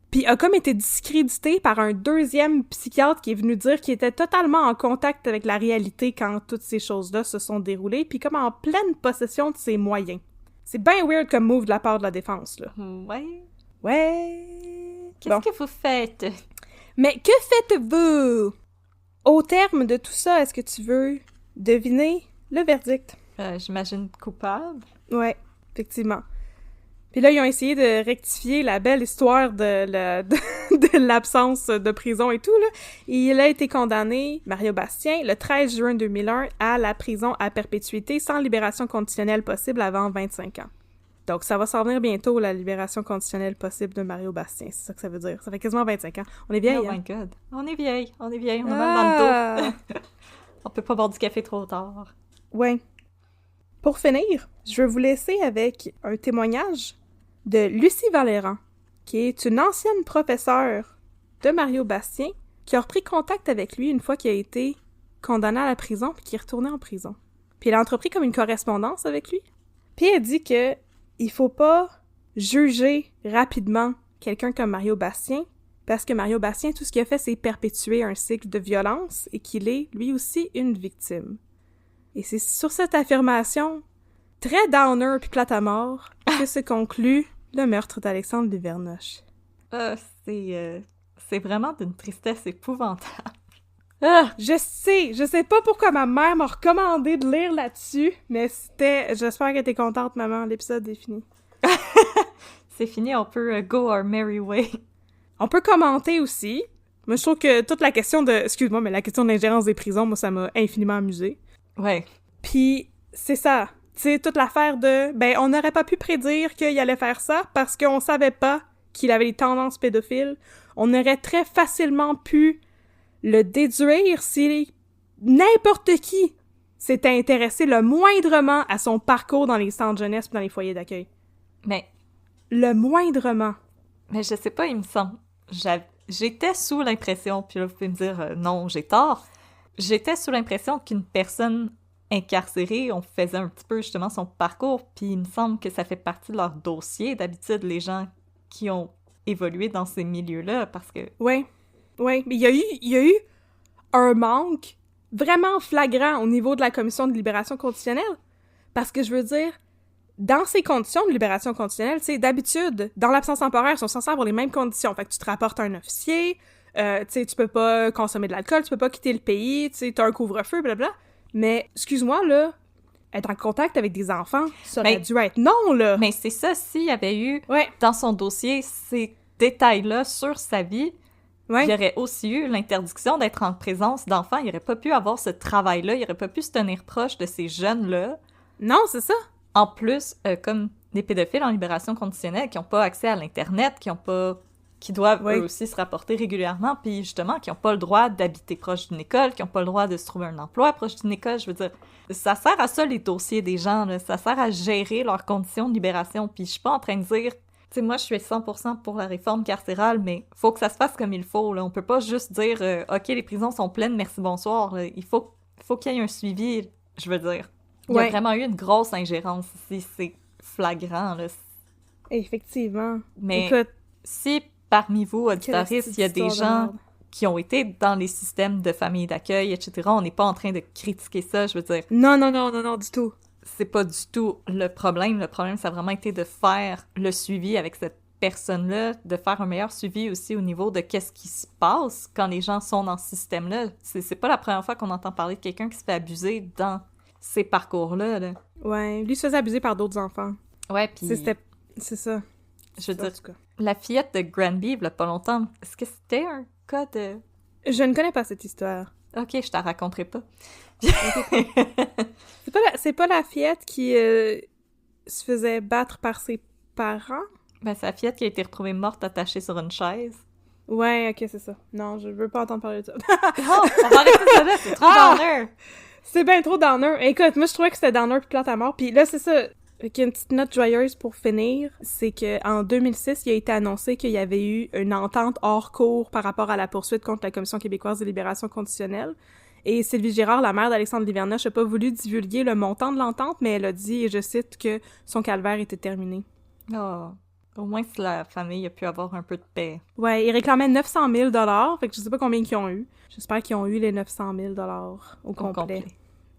puis a comme été discrédité par un deuxième psychiatre qui est venu dire qu'il était totalement en contact avec la réalité quand toutes ces choses-là se sont déroulées, puis comme en pleine possession de ses moyens. C'est bien weird comme move de la part de la défense, là. Ouais. Ouais. Qu'est-ce que vous faites? Mais que faites-vous? Au terme de tout ça, est-ce que tu veux deviner le verdict? J'imagine coupable. Ouais, effectivement. Puis là, ils ont essayé de rectifier la belle histoire de l'absence de prison et tout, là. Et il a été condamné, Mario Bastien, le 13 juin 2001, à la prison à perpétuité sans libération conditionnelle possible avant 25 ans. Donc, ça va s'en venir bientôt, la libération conditionnelle possible de Mario Bastien. C'est ça que ça veut dire. Ça fait quasiment 25 ans. On est vieilles, Oh my God. On est vieilles, on a mal Ah! dans le dos. On peut pas boire du café trop tard. Ouais. Pour finir, je vais vous laisser avec un témoignage de Lucie Valérand, qui est une ancienne professeure de Mario Bastien, qui a repris contact avec lui une fois qu'il a été condamné à la prison, puis qui est retourné en prison. Puis elle a entrepris comme une correspondance avec lui. Puis elle dit que il faut pas juger rapidement quelqu'un comme Mario Bastien, parce que Mario Bastien, tout ce qu'il a fait, c'est perpétuer un cycle de violence et qu'il est, lui aussi, une victime. Et c'est sur cette affirmation très downer puis plate à mort que se conclut le meurtre d'Alexandre Duvernoche. C'est vraiment d'une tristesse épouvantable. Ah, je sais pas pourquoi ma mère m'a recommandé de lire là-dessus, mais j'espère que t'es contente, maman, l'épisode est fini. C'est fini, on peut go our merry way. On peut commenter aussi. Moi, je trouve que toute la question excuse-moi, mais la question de l'ingérence des prisons, moi, ça m'a infiniment amusée. Ouais. Puis, c'est ça. Tu sais, toute l'affaire on n'aurait pas pu prédire qu'il allait faire ça parce qu'on savait pas qu'il avait des tendances pédophiles. On aurait très facilement pu le déduire si n'importe qui s'était intéressé le moindrement à son parcours dans les centres jeunesse et dans les foyers d'accueil. Mais Le moindrement. je sais pas, il me semble. J'étais sous l'impression, puis là, vous pouvez me dire non, j'ai tort. J'étais sous l'impression qu'une personne incarcérée, on faisait un petit peu justement son parcours, puis il me semble que ça fait partie de leur dossier, d'habitude, les gens qui ont évolué dans ces milieux-là, parce que... Ouais, mais il y a eu un manque vraiment flagrant au niveau de la commission de libération conditionnelle, parce que je veux dire, dans ces conditions de libération conditionnelle, tu sais, d'habitude, dans l'absence temporaire, ils sont censés avoir les mêmes conditions, fait que tu te rapportes à un officier, tu sais, tu peux pas consommer de l'alcool, tu peux pas quitter le pays, tu sais, t'as un couvre-feu, blablabla. Mais, excuse-moi, là, être en contact avec des enfants, ça aurait dû être non, là! Mais c'est ça, s'il y avait eu Ouais. dans son dossier ces détails-là sur sa vie, Ouais. il y aurait aussi eu l'interdiction d'être en présence d'enfants. Il aurait pas pu avoir ce travail-là, il aurait pas pu se tenir proche de ces jeunes-là. Non, c'est ça! En plus, comme des pédophiles en libération conditionnelle qui n'ont pas accès à l'Internet, qui doivent eux aussi se rapporter régulièrement, puis justement, qui n'ont pas le droit d'habiter proche d'une école, qui n'ont pas le droit de se trouver un emploi proche d'une école, je veux dire, ça sert à ça, les dossiers des gens, là. Ça sert à gérer leurs conditions de libération, puis je suis pas en train de dire, tu sais, moi, je suis 100% pour la réforme carcérale, mais faut que ça se fasse comme il faut, là. On peut pas juste dire, OK, les prisons sont pleines, merci, bonsoir, là. Il faut qu'il y ait un suivi, je veux dire. Il y a vraiment eu une grosse ingérence ici, c'est flagrant, là. Effectivement. Mais écoute, si parmi vous, auditoristes, il y a des gens de qui ont été dans les systèmes de famille d'accueil, etc., on n'est pas en train de critiquer ça, je veux dire. Non, du tout. C'est pas du tout le problème. Le problème, ça a vraiment été de faire le suivi avec cette personne-là, de faire un meilleur suivi aussi au niveau de qu'est-ce qui se passe quand les gens sont dans ce système-là. C'est pas la première fois qu'on entend parler de quelqu'un qui se fait abuser dans ces parcours-là, là. Ouais, lui se faisait abuser par d'autres enfants. Ouais, puis... C'est ça. Je veux dire, la fillette de Granby, il y a pas longtemps, est-ce que c'était un cas de... Je ne connais pas cette histoire. Ok, je t'en raconterai pas. C'est pas la fillette qui se faisait battre par ses parents? Ben, c'est la fillette qui a été retrouvée morte attachée sur une chaise. Ouais, ok, c'est ça. Non, je veux pas entendre parler de ça. Non, on va arrêter ça là, c'est trop downer! C'est bien trop downer. Écoute, moi, je trouvais que c'était downer pis plate à mort. Puis là, c'est ça. Fait une petite note joyeuse pour finir, c'est que en 2006, il a été annoncé qu'il y avait eu une entente hors cours par rapport à la poursuite contre la Commission québécoise de libération conditionnelle. Et Sylvie Girard, la mère d'Alexandre Livernoche, n'a pas voulu divulguer le montant de l'entente, mais elle a dit, et je cite, que son calvaire était terminé. Oh, au moins si la famille a pu avoir un peu de paix. Ouais, ils réclamaient 900 000 $, fait que je sais pas combien ils ont eu. J'espère qu'ils ont eu les 900 000 $ au complet.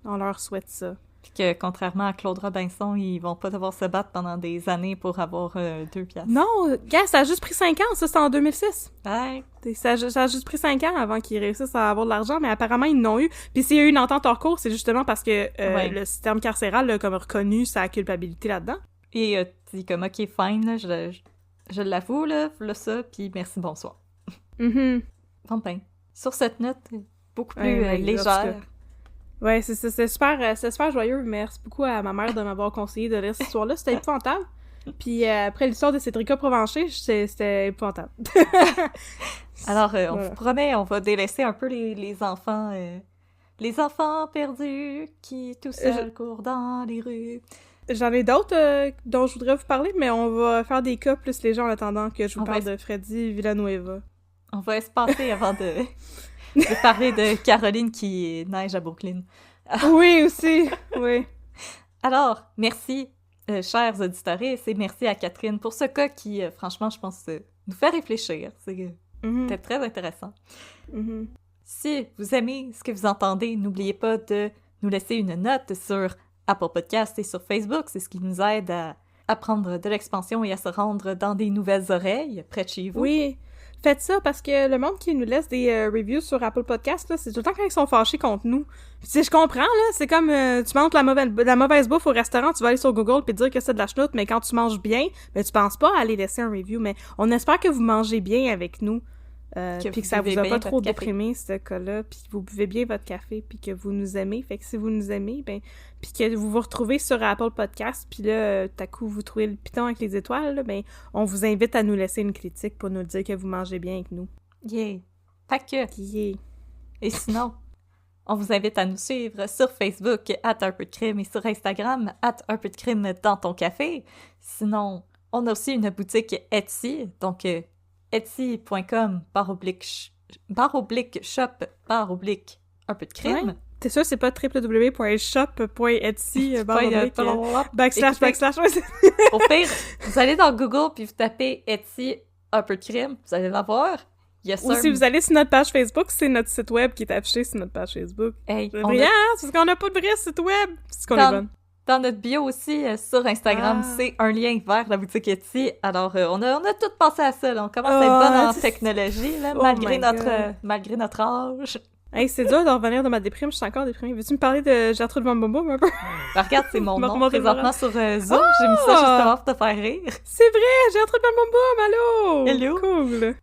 On leur souhaite ça. Puis que, contrairement à Claude Robinson, ils vont pas devoir se battre pendant des années pour avoir 2 piastres. Non, gars, ça a juste pris 5 ans, ça, c'était en 2006. Ouais. Ça a juste pris 5 ans avant qu'ils réussissent à avoir de l'argent, mais apparemment, ils l'ont eu. Puis s'il y a eu une entente hors cours, c'est justement parce que le système carcéral a comme reconnu sa culpabilité là-dedans. Et tu dis comme, OK, fine, là, je l'avoue, là ça, puis merci, bonsoir. Mm-hmm. Bon ben, sur cette note beaucoup plus légère. Ouais, c'est super joyeux. Merci beaucoup à ma mère de m'avoir conseillé de lire cette histoire-là. C'était épouvantable. Puis après l'histoire de Cédrica Provencher, c'était épouvantable. Alors, on vous promet, on va délaisser un peu les enfants... les enfants perdus qui tout seuls courent dans les rues. J'en ai d'autres dont je voudrais vous parler, mais on va faire des cas plus légers en attendant que je vous parle de Freddy Villanueva. On va espacer avant de parler de Caroline qui neige à Brooklyn. Oui, aussi, oui. Alors, merci, chers auditeurs, et merci à Catherine pour ce cas qui, franchement, je pense, nous fait réfléchir. C'était très intéressant. Mm-hmm. Si vous aimez ce que vous entendez, n'oubliez pas de nous laisser une note sur Apple Podcasts et sur Facebook. C'est ce qui nous aide à prendre de l'expansion et à se rendre dans des nouvelles oreilles près de chez vous. Oui, faites ça parce que le monde qui nous laisse des reviews sur Apple Podcasts, là, c'est tout le temps quand ils sont fâchés contre nous. Puis, je comprends, là, c'est comme tu manges la mauvaise bouffe au restaurant, tu vas aller sur Google puis dire que c'est de la chenoute, mais quand tu manges bien, ben, tu penses pas à aller laisser un review. Mais on espère que vous mangez bien avec nous. Puis que ça vous a pas trop déprimé, ce cas-là, puis que vous buvez bien votre café, puis que vous nous aimez. Fait que si vous nous aimez, ben, puis que vous vous retrouvez sur Apple Podcast, puis là, tout à coup, vous trouvez le piton avec les étoiles, là, ben, on vous invite à nous laisser une critique pour nous dire que vous mangez bien avec nous. Yeah! Fait que... Yeah! Et sinon, on vous invite à nous suivre sur Facebook, @unpeaudecrime, et sur Instagram, @unpeaudecrime dans ton café. Sinon, on a aussi une boutique Etsy, donc... etsy.com/shop/un peu de crime. Ouais. T'es sûr c'est pas www.shop.etsy / Au pire, vous allez dans Google puis vous tapez Etsy un peu de crime, vous allez l'avoir. Yes, ou si vous allez sur notre page Facebook, c'est notre site web qui est affiché sur notre page Facebook. Hey, c'est brillant, c'est parce qu'on a pas de vrai site web. C'est qu'on est bonne. Dans notre bio aussi, sur Instagram, c'est un lien vers la boutique Etsy. Alors, on a tout pensé à ça. Là. On commence à être bonne en technologie, là, malgré notre âge. Hey, c'est dur de revenir de ma déprime. Je suis encore déprimée. Veux-tu me parler de Gertrude Van Boom un peu? Ben, regarde, c'est mon nom présentement sur Zoom. J'ai mis ça justement pour te faire rire. C'est vrai! Gertrude Van Boom! Allô! Hello! Cool!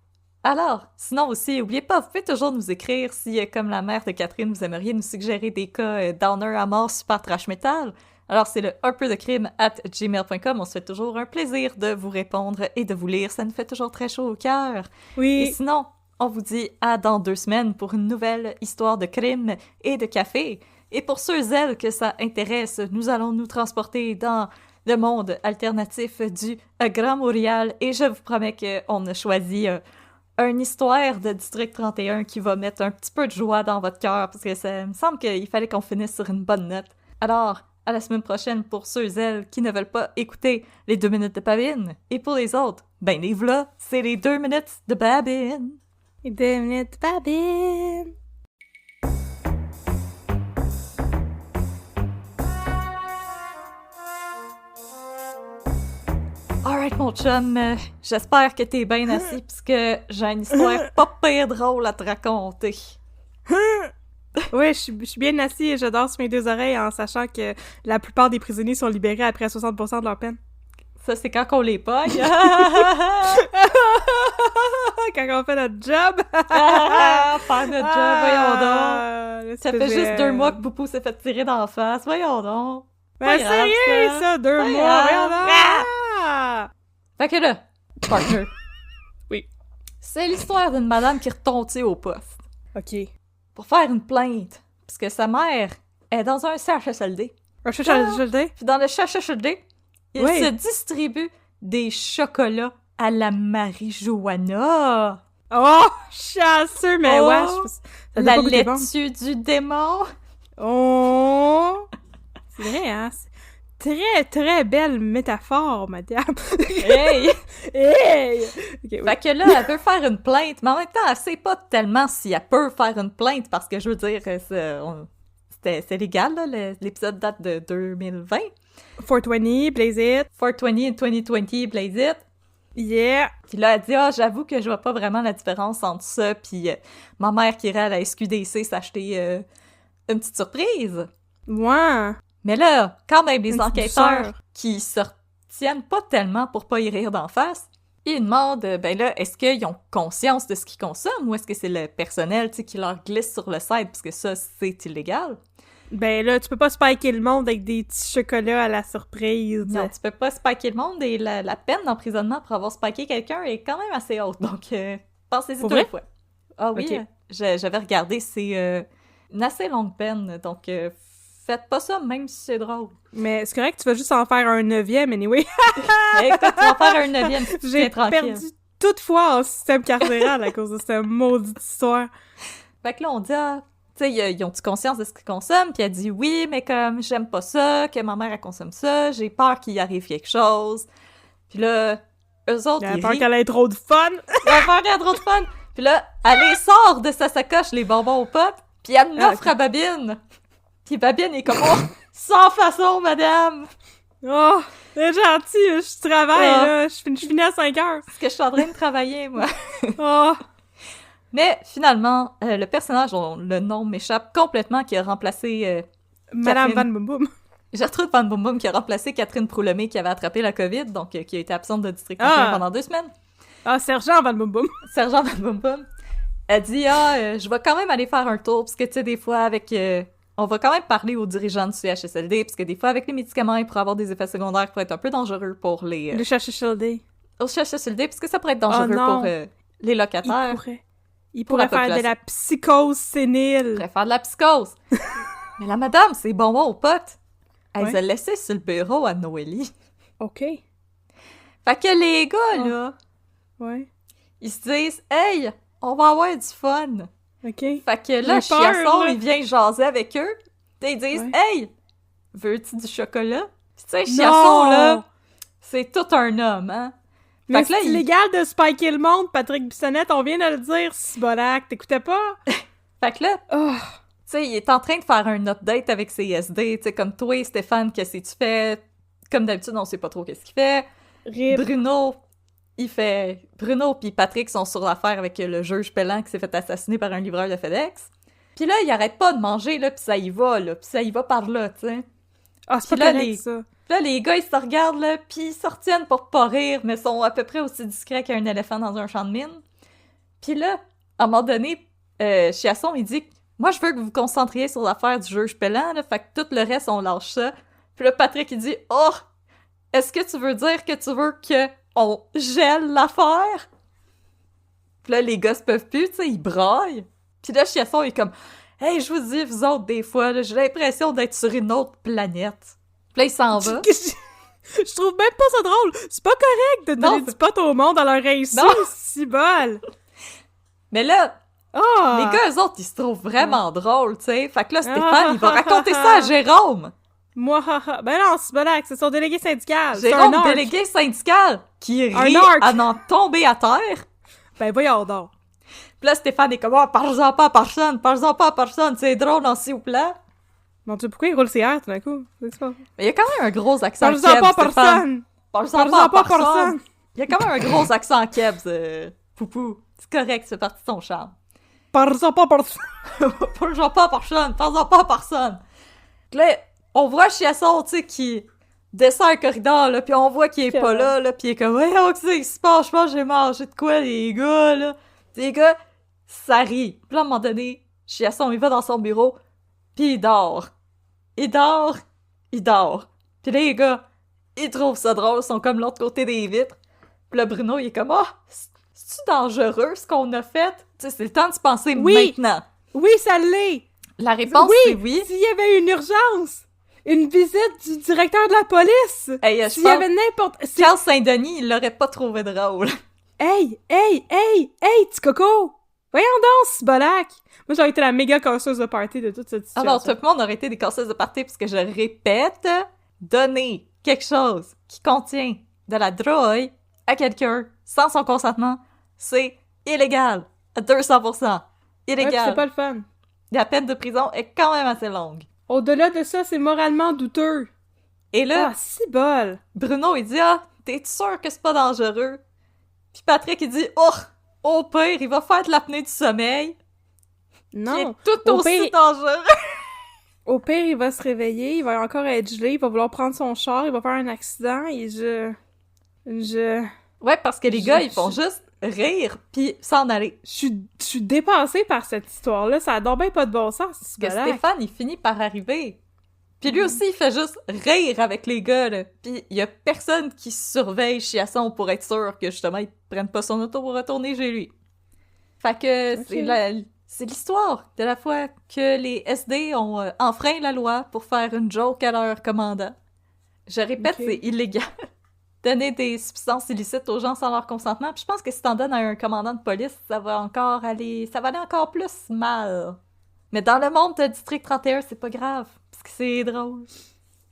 Alors, sinon aussi, n'oubliez pas, vous pouvez toujours nous écrire si, comme la mère de Catherine, vous aimeriez nous suggérer des cas downer à mort super trash metal. Alors, c'est le unpeudecrime@gmail.com. On se fait toujours un plaisir de vous répondre et de vous lire. Ça nous fait toujours très chaud au cœur. Oui. Et sinon, on vous dit à dans 2 semaines pour une nouvelle histoire de crime et de café. Et pour ceux elles que ça intéresse, nous allons nous transporter dans le monde alternatif du Grand Montréal. Et je vous promets qu'on a choisi une histoire de District 31 qui va mettre un petit peu de joie dans votre cœur parce que ça me semble qu'il fallait qu'on finisse sur une bonne note. Alors, à la semaine prochaine pour ceux elles qui ne veulent pas écouter les 2 minutes de Babine. Et pour les autres, ben les v'là, c'est les 2 minutes de Babine. Les 2 minutes de Babine. Alright mon chum, j'espère que t'es bien assis puisque j'ai une histoire pas pire drôle à te raconter. Oui, je suis bien assis et je dors sur mes 2 oreilles en sachant que la plupart des prisonniers sont libérés après 60% de leur peine. Ça, c'est quand on les pogne. Quand on fait notre job. Faire notre job, voyons donc. Ça fait juste 2 mois que Boupou s'est fait tirer d'en face, voyons donc. Ben sérieux, ça, 2 mois, voyons donc. Fait que là, partner. Oui. C'est l'histoire d'une madame qui retombe au poste OK. pour faire une plainte, parce que sa mère est dans un CHSLD. Un CHSLD? Puis dans le CHSLD, il Oui. se distribue des chocolats à la marijuana. Oh! Chanceux, mais Oh, ouais, ça doit La pas goûter bon. laitue du démon. Oh! C'est vrai, hein? Très, très belle métaphore, madame. Hey! Hey! OK, oui. Fait que là, elle veut faire une plainte, mais en même temps, elle sait pas tellement si elle peut faire une plainte, parce que je veux dire, c'est légal, là, l'épisode date de 2020. 420, Blaze It. 420 et 2020, blaze it. Yeah! Puis là, elle dit « Ah, j'avoue que je vois pas vraiment la différence entre ça puis ma mère qui irait à la SQDC s'acheter une petite surprise. Ouais! » Mais là, quand même, les Une petite enquêteurs douceur. qui se retiennent pas tellement pour pas y rire d'en face, ils demandent, ben là, est-ce qu'ils ont conscience de ce qu'ils consomment ou est-ce que c'est le personnel, tu sais, qui leur glisse sur le site, parce que ça, c'est illégal. Ben là, tu peux pas spiker le monde avec des petits chocolats à la surprise. Non, tu peux pas spiker le monde et la peine d'emprisonnement pour avoir spiké quelqu'un est quand même assez haute, donc pensez-y Pour deux vrai? fois. Ah oui, Ok. j'avais regardé, c'est une assez longue peine, donc faites pas ça même si c'est drôle. Mais c'est correct, tu vas juste en faire un 9e, anyway. Écoute, tu vas faire un 9e si tu J'ai tiens tranquille. perdu toute foi en système carcéral à cause de cette maudite histoire. Fait que là, on dit, ah, tu sais, ils ont-tu conscience de ce qu'ils consomment? Puis elle dit, oui, mais comme, j'aime pas ça, que ma mère, elle consomme ça, j'ai peur qu'il y arrive quelque chose. Puis là, eux autres, J'ai ils peur rient. qu'elle ait trop de fun. La peur a trop de fun. Puis là, elle les sort de sa sacoche, les bonbons aux potes, puis elle Ah, l'offre à Babine. Puis Babine est comme, oh, sans façon, madame! Oh, c'est gentil, je travaille, Ah. là. Je finis à 5 heures. Parce que je suis en train de travailler, moi. Oh, Mais finalement, le personnage dont le nom m'échappe complètement, qui a remplacé Madame Catherine. Van Boom Boom. Gertrude Van Boom Boom, qui a remplacé Catherine Proulemé, qui avait attrapé la COVID, donc qui a été absente de district Ah. pendant 2 semaines. Ah, Sergent Van Boom Boom. Sergent Van Boom Boom. Elle dit, je vais quand même aller faire un tour, parce que, tu sais, des fois, avec... on va quand même parler aux dirigeants du CHSLD, parce que des fois, avec les médicaments, ils pourraient avoir des effets secondaires qui pourraient être un peu dangereux pour les... Le CHSLD. au CHSLD, parce que ça pourrait être dangereux Oh non. pour les Il locataires. pourrait la faire de population. la psychose Il sénile. pourrait faire de la psychose. Mais la madame, c'est bonbons aux potes. Elle Ouais. les a laissés sur le bureau à Noélie. OK. Fait que les gars, là, Ouais. ils se disent « Hey, on va avoir du fun! » OK. Fait que là, J'ai peur, Chiasson, là. il vient jaser avec eux. Puis ils disent Ouais. Hey, veux-tu du chocolat? Puis tu sais, Chiasson, là, c'est tout un homme, hein? Mais Fait que là, c'est il- illégal de spiker le monde, Patrick Bissonnette, on vient de le dire, Cibolac, t'écoutais pas? Fait que là, Oh, tu sais, il est en train de faire un update avec ses SD, tu sais, comme toi, Stéphane, qu'est-ce que tu fais? Comme d'habitude, on sait pas trop qu'est-ce qu'il fait. rip. Bruno, il fait... Bruno puis Patrick sont sur l'affaire avec le juge Pellan qui s'est fait assassiner par un livreur de FedEx. Puis là, il arrête pas de manger, là, puis ça y va, là, puis ça y va par là, tu sais. Ah, c'est Puis pas là, correct, les- ça. Puis là, les gars, ils se regardent, là, puis ils se retiennent pour pas rire, mais sont à peu près aussi discrets qu'un éléphant dans un champ de mine. Puis là, à un moment donné, Chiasson, il dit « Moi, je veux que vous vous concentriez sur l'affaire du juge Pellan, là, fait que tout le reste, on lâche ça. » Puis là, Patrick, il dit « Oh, est-ce que tu veux dire que tu veux qu'on gèle l'affaire? » Puis là, les gars se peuvent plus, tu sais, ils braillent. Puis là, Chiasson, il est comme « Hey, je vous dis, vous autres, des fois, là, j'ai l'impression d'être sur une autre planète. » Puis là, il s'en va. Je trouve même pas ça drôle. C'est pas correct de Non, donner du pot au monde à leur insu, Non. si bol. Mais là, Ah! les gars, eux autres, ils se trouvent vraiment drôles, tu sais. Fait que là, Stéphane, il va raconter ça à Jérôme. Moi, haha. Ben non, c'est Cibolac, c'est son délégué syndical. C'est un Jérôme, arc. délégué syndical, qui Un rit arc. à n'en tomber à terre. Ben voyons donc. Puis là, Stéphane est comme, oh, parle-en pas à personne, c'est drôle, en s'il vous plaît. Mon Dieu, pourquoi il roule ses airs tout d'un coup? C'est ça. Mais il y a quand même un gros accent Parle-en keb, pas à Stéphane. personne! Parle-en Parle-en pas à pas à personne. personne! Il y a quand même un gros accent keb, Poupou. C'est correct, c'est parti de ton charme. Parle-en pas à personne! Parle-en pas à personne, parle-en pas à personne. Puis là, on voit Chiasson, tu sais, qui descend un corridor, là, puis on voit qu'il est pas là, puis il est comme, voyons, qu'est-ce qui se passe? Je pense que j'ai mangé de quoi, les gars, là? Les gars, ça rit. Puis là, à un moment donné, Chiasson, il va dans son bureau, puis il dort. Il dort. Puis là, les gars, ils trouvent ça drôle, ils sont comme l'autre côté des vitres. Puis là, Bruno, il est comme, c'est-tu dangereux ce qu'on a fait? Tu sais, c'est le temps de se penser Oui. maintenant. Oui, ça l'est! La réponse, Oui, c'est oui. s'il y avait une urgence, une visite du directeur de la police, Hey, je s'il y pense avait n'importe... que Charles Saint-Denis, il l'aurait pas trouvé drôle. Hey, petit coco! Voyons donc, Cibolac! Moi, j'aurais été la méga casseuse de party de toute cette situation. Alors, tout le monde aurait été des casseuses de party, parce que je répète, donner quelque chose qui contient de la drogue à quelqu'un sans son consentement, c'est illégal. À 200%. Ouais, puis Illégal. c'est pas le fun. La peine de prison est quand même assez longue. Au-delà de ça, c'est moralement douteux. Et là, Ah, si bol! Bruno, il dit « Ah, t'es sûr que c'est pas dangereux? » Puis Patrick, il dit « Oh, au pire, il va faire de l'apnée du sommeil. » Qui est Non. tout Au aussi pire- dangereux. Au pire, il va se réveiller, il va encore être gelé, il va vouloir prendre son char, il va faire un accident, et Ouais, parce que les Je- gars, ils font juste rire puis s'en aller. je suis dépassée par cette histoire-là, ça a donc ben pas de bon sens, c'est Que Stéphane, il finit par arriver. Puis lui aussi, il fait juste rire avec les gars, là. Puis il y a personne qui surveille Chiasson pour être sûr que, justement, ils prennent pas son auto pour retourner chez lui. Fait que Ok. c'est l'histoire de la fois que les SD ont enfreint la loi pour faire une joke à leur commandant. Je répète, Ok. c'est illégal. Donner des substances illicites aux gens sans leur consentement. Puis je pense que si t'en donnes à un commandant de police, ça va aller encore plus mal. Mais dans le monde de District 31, c'est pas grave, parce que c'est drôle.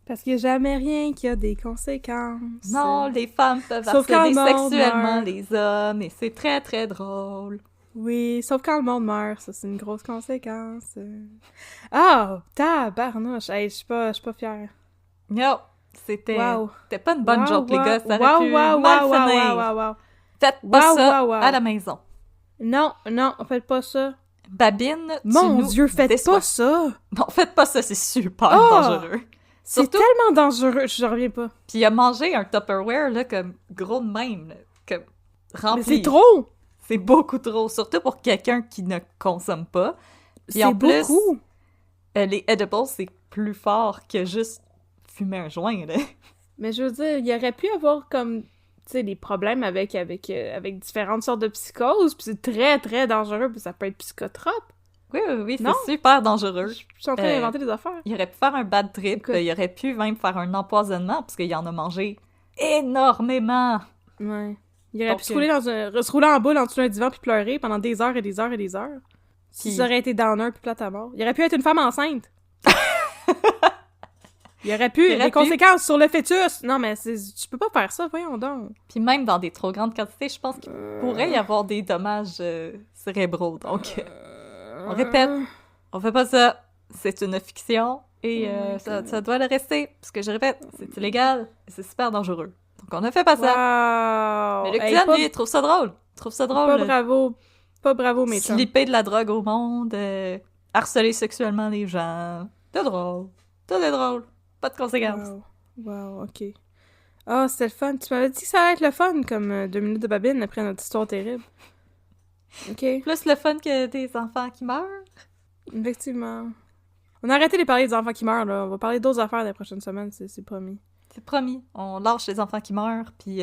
Parce qu'il y a jamais rien qui a des conséquences. Non, les femmes peuvent Sauf quand harceler le monde sexuellement meurt. les hommes, et c'est très très drôle. Oui, sauf quand le monde meurt, ça c'est une grosse conséquence. Ah, tabarnouche, hey, je suis pas fière. Yo, c'était Wow. pas une bonne Wow, joke, les wow, gars, ça wow, aurait pu wow, mal wow, finir. wow, wow, wow. Faites pas Wow, ça wow, wow. à la maison. Non, faites pas ça. Babine, tu Mon nous Dieu, faites déçois. pas ça! Non, faites pas ça, c'est super Oh! dangereux. C'est Surtout, tellement dangereux, je reviens pas. puis il a mangé un Tupperware, là, comme gros de même, là, comme rempli. Mais c'est trop! C'est beaucoup trop, surtout pour quelqu'un qui ne consomme pas. Puis C'est en plus, beaucoup! les edibles, c'est plus fort que juste fumer un joint, là. Mais je veux dire, il y aurait pu avoir comme, tu sais, des problèmes avec différentes sortes de psychoses, puis c'est très, très dangereux, puis ça peut être psychotrope. Oui, Non. c'est super dangereux. Je suis en train d'inventer des affaires. Il aurait pu faire un bad trip, Écoute. il aurait pu même faire un empoisonnement, parce qu'il en a mangé énormément. Ouais. Il aurait Donc, pu se rouler en boule en dessous d'un divan puis pleurer pendant des heures et des heures et des heures. Si Puis- ça aurait été downer puis plate à mort. Il aurait pu être une femme enceinte. Il aurait pu, Il aurait les pu. conséquences sur le fœtus. Non, mais tu peux pas faire ça, voyons donc. Puis même dans des trop grandes quantités, je pense qu'il pourrait y avoir des dommages cérébraux. Donc, on répète, on fait pas ça. C'est une fiction et ça doit le rester. Parce que je répète, c'est illégal et c'est super dangereux. Donc on ne fait pas ça. Wow. Mais le Hey, client, pas, lui, il trouve ça drôle. Il trouve ça drôle. pas bravo. Pas bravo, mes chums. Slipper de la drogue au monde, harceler sexuellement les gens. C'est drôle. Tout est drôle. Pas de conséquences. Wow, ok. Ah, c'était le fun. Tu m'avais dit que ça allait être le fun, comme 2 minutes de babine après notre histoire terrible. Ok, Plus le fun que des enfants qui meurent. effectivement. On a arrêté de parler des enfants qui meurent, là. On va parler d'autres affaires les prochaines semaines, c'est promis. C'est promis. On lâche les enfants qui meurent, puis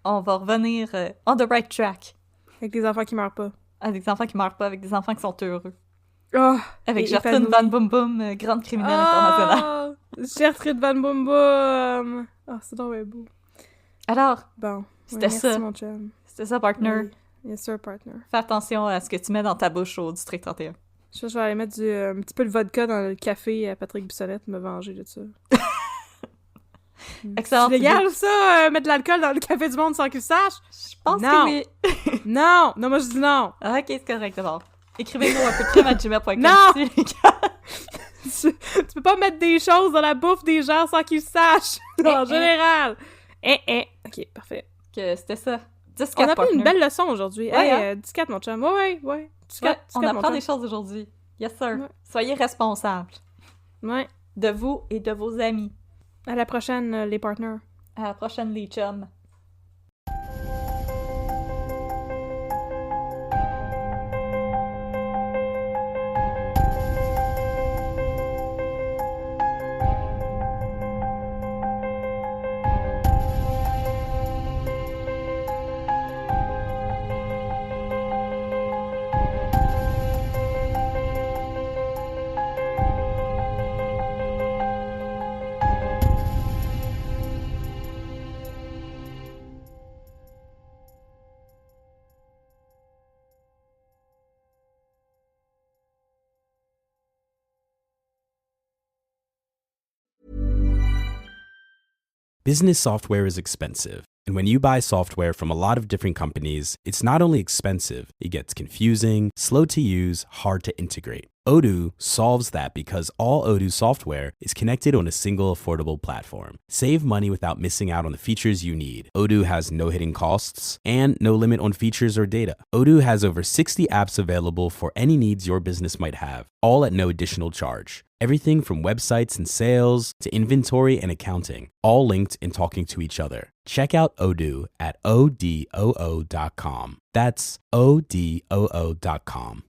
on va revenir on the right track. Avec des enfants qui meurent pas. Avec des enfants qui meurent pas, avec des enfants qui sont heureux. Oh! Avec Et Gertrude épanouis. Van Boom Boom, grande criminelle internationale. Oh! Gertrude Van Boom Boom! Ah, c'est donc bien beau. Alors, Bon. C'était merci, ça. mon chum. c'était ça, partner. Oui. Yes, sir, partner. Fais attention à ce que tu mets dans ta bouche au District 31. Je vais aller mettre un petit peu de vodka dans le café à Patrick Bissonnette, me venger de ça. Excellent. C'est légal, ça, mettre de l'alcool dans le café du monde sans qu'il sache? Je pense Non. que oui. Non! Non, moi, je dis non! Ok, c'est correct, d'abord. Écrivez-nous un peu de crime@gmail.com Non. si les gars. Tu peux pas mettre des choses dans la bouffe des gens sans qu'ils sachent! En général! Ok, parfait. Que c'était ça. 10 On a pris partner. une belle leçon aujourd'hui. Ouais, Hey, 10-4, mon chum. Ouais. 10-4, Ouais, 10-4, on mon apprend chum. des choses aujourd'hui. Yes, sir. Ouais. Soyez responsables Ouais. de vous et de vos amis. À la prochaine, les partners. À la prochaine, les chums. Business software is expensive. And when you buy software from a lot of different companies, it's not only expensive, it gets confusing, slow to use, hard to integrate. Odoo solves that because all Odoo software is connected on a single affordable platform. Save money without missing out on the features you need. Odoo has no hidden costs and no limit on features or data. Odoo has over 60 apps available for any needs your business might have, all at no additional charge. Everything from websites and sales to inventory and accounting, all linked and talking to each other. Check out Odoo at odoo.com. That's odoo.com.